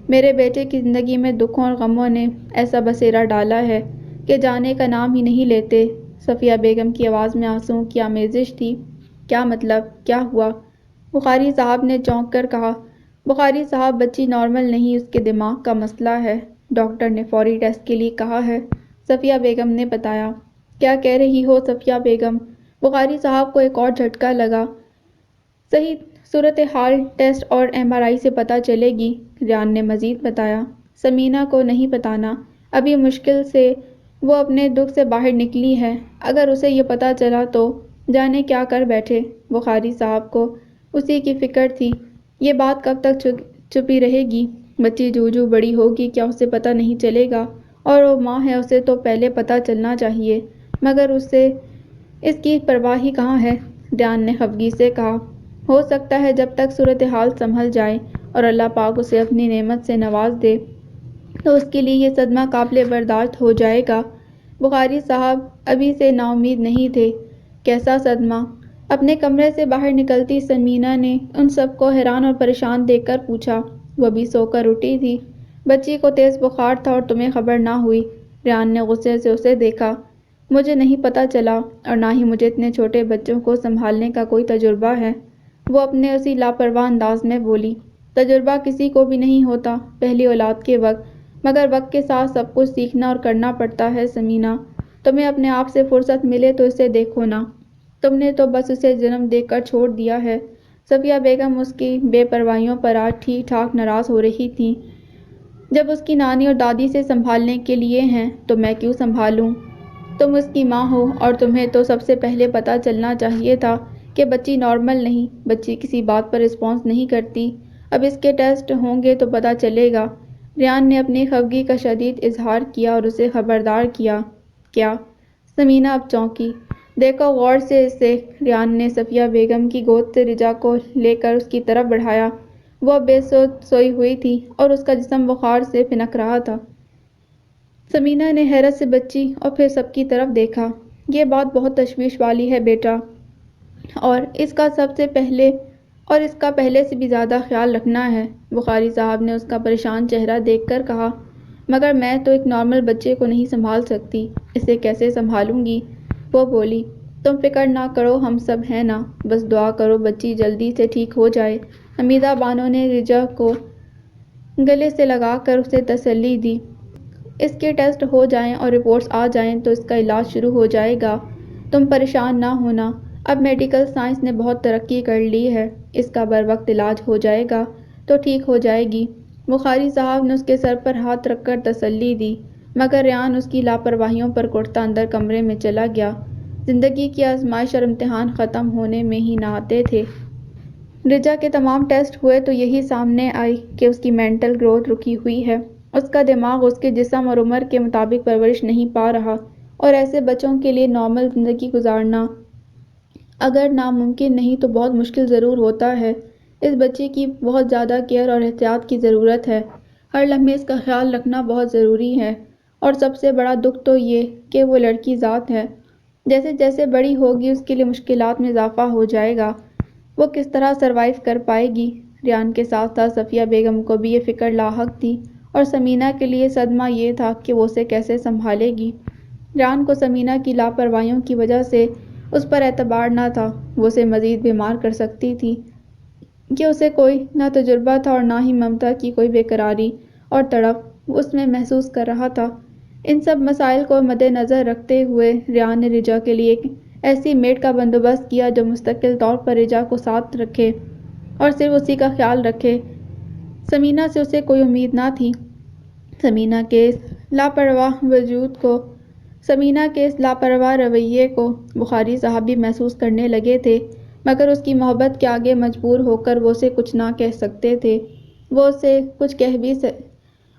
میرے بیٹے کی زندگی میں دکھوں اور غموں نے ایسا بسیرا ڈالا ہے کہ جانے کا نام ہی نہیں لیتے۔ صفیہ بیگم کی آواز میں آنسوؤں کی آمیزش تھی۔ کیا مطلب؟ کیا ہوا؟ بخاری صاحب نے چونک کر کہا۔ بخاری صاحب، بچی نارمل نہیں، اس کے دماغ کا مسئلہ ہے۔ ڈاکٹر نے فوری ٹیسٹ کے لیے کہا ہے، صفیہ بیگم نے بتایا۔ کیا کہہ رہی ہو صفیہ بیگم؟ بخاری صاحب کو ایک اور جھٹکا لگا۔ صحیح صورتحال ٹیسٹ اور MRI سے پتہ چلے گی، ریان نے مزید بتایا۔ ثمینہ کو نہیں بتانا، ابھی مشکل سے وہ اپنے دکھ سے باہر نکلی ہے، اگر اسے یہ پتہ چلا تو جانے کیا کر بیٹھے۔ بخاری صاحب کو اسی کی فکر تھی، یہ بات کب تک چھپی رہے گی؟ بچی جو جو بڑی ہوگی کیا اسے پتہ نہیں چلے گا؟ اور وہ ماں ہے، اسے تو پہلے پتہ چلنا چاہیے، مگر اسے اس کی پرواہ ہی کہاں ہے، ریان نے خفگی سے کہا۔ ہو سکتا ہے جب تک صورتحال سنبھل جائے اور اللہ پاک اسے اپنی نعمت سے نواز دے تو اس کے لیے یہ صدمہ قابل برداشت ہو جائے گا۔ بخاری صاحب ابھی سے نا امید نہیں تھے۔ کیسا صدمہ؟ اپنے کمرے سے باہر نکلتی ثمینہ نے ان سب کو حیران اور پریشان دیکھ کر پوچھا۔ وہ ابھی سو کر اٹھی تھی، بچی کو تیز بخار تھا اور تمہیں خبر نہ ہوئی؟ ریان نے غصے سے اسے دیکھا۔ مجھے نہیں پتہ چلا اور نہ ہی مجھے اتنے چھوٹے بچوں کو سنبھالنے کا کوئی تجربہ ہے، وہ اپنے اسی لاپرواہ انداز میں بولی۔ تجربہ کسی کو بھی نہیں ہوتا پہلی اولاد کے وقت، مگر وقت کے ساتھ سب کچھ سیکھنا اور کرنا پڑتا ہے۔ ثمینہ، تمہیں اپنے آپ سے فرصت ملے تو اسے دیکھو نا، تم نے تو بس اسے جنم دے کر چھوڑ دیا ہے۔ صفیہ بیگم اس کی بے پرواہیوں پر آج ٹھیک ٹھاک ناراض ہو رہی تھیں۔ جب اس کی نانی اور دادی سے سنبھالنے کے لیے ہیں تو میں کیوں سنبھالوں؟ تم اس کی ماں ہو اور تمہیں تو سب سے پہلے پتہ چلنا چاہیے تھا کہ بچی نارمل نہیں۔ بچی کسی بات پر رسپانس نہیں کرتی، اب اس کے ٹیسٹ ہوں گے تو پتہ چلے گا۔ ریان نے اپنی خفگی کا شدید اظہار کیا اور اسے خبردار کیا۔ کیا؟ ثمینہ اب چونکی۔ دیکھو غور سے اسے، ریان نے صفیہ بیگم کی گود سے رجا کو لے کر اس کی طرف بڑھایا۔ وہ بے سدھ سوئی ہوئی تھی اور اس کا جسم بخار سے پھنک رہا تھا۔ سمینہ نے حیرت سے بچی اور پھر سب کی طرف دیکھا۔ یہ بات بہت تشویش والی ہے بیٹا، اور اس کا پہلے سے بھی زیادہ خیال رکھنا ہے۔ بخاری صاحب نے اس کا پریشان چہرہ دیکھ کر کہا، مگر میں تو ایک نارمل بچے کو نہیں سنبھال سکتی، اسے کیسے سنبھالوں گی؟ وہ بولی، تم فکر نہ کرو، ہم سب ہیں نا، بس دعا کرو بچی جلدی سے ٹھیک ہو جائے۔ حمیدہ بانو نے رجا کو گلے سے لگا کر اسے تسلی دی۔ اس کے ٹیسٹ ہو جائیں اور رپورٹس آ جائیں تو اس کا علاج شروع ہو جائے گا، تم پریشان نہ ہونا۔ اب میڈیکل سائنس نے بہت ترقی کر لی ہے، اس کا بروقت علاج ہو جائے گا تو ٹھیک ہو جائے گی۔ بخاری صاحب نے اس کے سر پر ہاتھ رکھ کر تسلی دی، مگر ریان اس کی لاپرواہیوں پر کوٹتا اندر کمرے میں چلا گیا۔ زندگی کی آزمائش اور امتحان ختم ہونے میں ہی نہ آتے تھے۔ رجا کے تمام ٹیسٹ ہوئے تو یہی سامنے آئی کہ اس کی مینٹل گروتھ رکی ہوئی ہے، اس کا دماغ اس کے جسم اور عمر کے مطابق پرورش نہیں پا رہا، اور ایسے بچوں کے لیے نارمل زندگی گزارنا اگر ناممکن نہیں تو بہت مشکل ضرور ہوتا ہے۔ اس بچے کی بہت زیادہ کیئر اور احتیاط کی ضرورت ہے، ہر لمحے اس کا خیال رکھنا بہت ضروری ہے، اور سب سے بڑا دکھ تو یہ کہ وہ لڑکی ذات ہے، جیسے جیسے بڑی ہوگی اس کے لیے مشکلات میں اضافہ ہو جائے گا، وہ کس طرح سروائیو کر پائے گی؟ ریان کے ساتھ ساتھ صفیہ بیگم کو بھی یہ فکر لاحق تھی، اور سمینہ کے لیے صدمہ یہ تھا کہ وہ اسے کیسے سنبھالے گی۔ ریان کو سمینہ کی لاپرواہیوں کی وجہ سے اس پر اعتبار نہ تھا، وہ اسے مزید بیمار کر سکتی تھی کہ اسے کوئی نہ تجربہ تھا اور نہ ہی ممتا کی کوئی بے قراری اور تڑپ وہ اس میں محسوس کر رہا تھا۔ ان سب مسائل کو مد نظر رکھتے ہوئے ریان نے رجا کے لیے ایک ایسی میڈ کا بندوبست کیا جو مستقل طور پر رجا کو ساتھ رکھے اور صرف اسی کا خیال رکھے۔ سمینہ سے اسے کوئی امید نہ تھی۔ سمینہ کے اس لاپرواہ رویے کو بخاری صاحب بھی محسوس کرنے لگے تھے، مگر اس کی محبت کے آگے مجبور ہو کر وہ اسے کچھ نہ کہہ سکتے تھے۔ وہ اسے کچھ کہہ بھی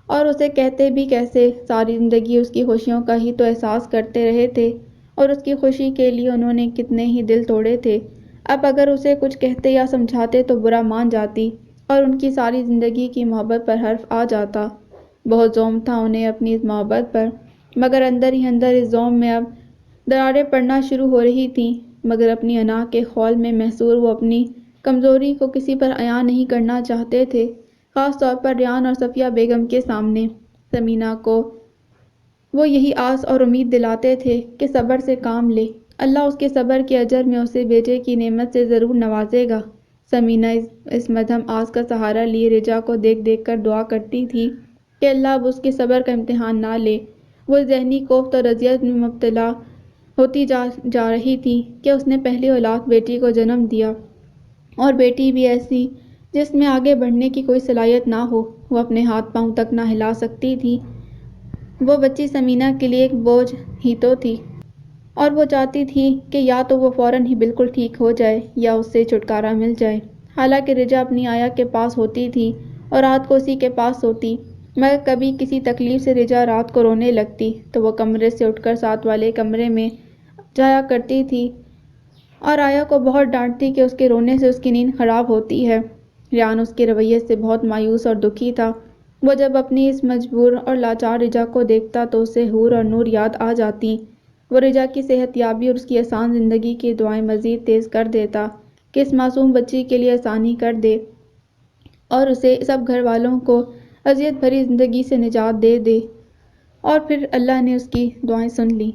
اور اسے کہتے بھی کیسے؟ ساری زندگی اس کی خوشیوں کا ہی تو احساس کرتے رہے تھے، اور اس کی خوشی کے لیے انہوں نے کتنے ہی دل توڑے تھے۔ اب اگر اسے کچھ کہتے یا سمجھاتے تو برا مان جاتی، اور ان کی ساری زندگی کی محبت پر حرف آ جاتا۔ بہت زوم تھا انہیں اپنی اس محبت پر، مگر اندر ہی اندر اس زوم میں اب دراریں پڑنا شروع ہو رہی تھیں۔ مگر اپنی انا کے خول میں محصور وہ اپنی کمزوری کو کسی پر عیاں نہیں کرنا چاہتے تھے، خاص طور پر ریان اور صفیہ بیگم کے سامنے۔ سمینہ کو وہ یہی آس اور امید دلاتے تھے کہ صبر سے کام لے، اللہ اس کے صبر کے اجر میں اسے بیٹے کی نعمت سے ضرور نوازے گا۔ سمینہ اس مدھم آس کا سہارا لیے رجا کو دیکھ دیکھ کر دعا کرتی تھی کہ اللہ اب اس کے صبر کا امتحان نہ لے۔ وہ ذہنی کوفت اور اذیت میں مبتلا ہوتی جا رہی تھی کہ اس نے پہلی اولاد بیٹی کو جنم دیا، اور بیٹی بھی ایسی جس میں آگے بڑھنے کی کوئی صلاحیت نہ ہو، وہ اپنے ہاتھ پاؤں تک نہ ہلا سکتی تھی۔ وہ بچی سمینہ کے لیے ایک بوجھ ہی تو تھی، اور وہ چاہتی تھی کہ یا تو وہ فوراً ہی بالکل ٹھیک ہو جائے یا اس سے چھٹکارا مل جائے۔ حالانکہ رجا اپنی آیا کے پاس ہوتی تھی اور رات کو اسی کے پاس سوتی، مگر کبھی کسی تکلیف سے رجا رات کو رونے لگتی تو وہ کمرے سے اٹھ کر ساتھ والے کمرے میں جایا کرتی تھی اور آیا کو بہت ڈانٹتی کہ اس کے رونے سے اس کی نیند خراب ہوتی ہے۔ ریان اس کے رویے سے بہت مایوس اور دکھی تھا۔ وہ جب اپنی اس مجبور اور لاچار رجا کو دیکھتا تو اسے حور اور نور یاد آ جاتی۔ وہ رجا کی صحت یابی اور اس کی آسان زندگی کی دعائیں مزید تیز کر دیتا کہ اس معصوم بچی کے لیے آسانی کر دے اور اسے سب گھر والوں کو اذیت بھری زندگی سے نجات دے دے، اور پھر اللہ نے اس کی دعائیں سن لی۔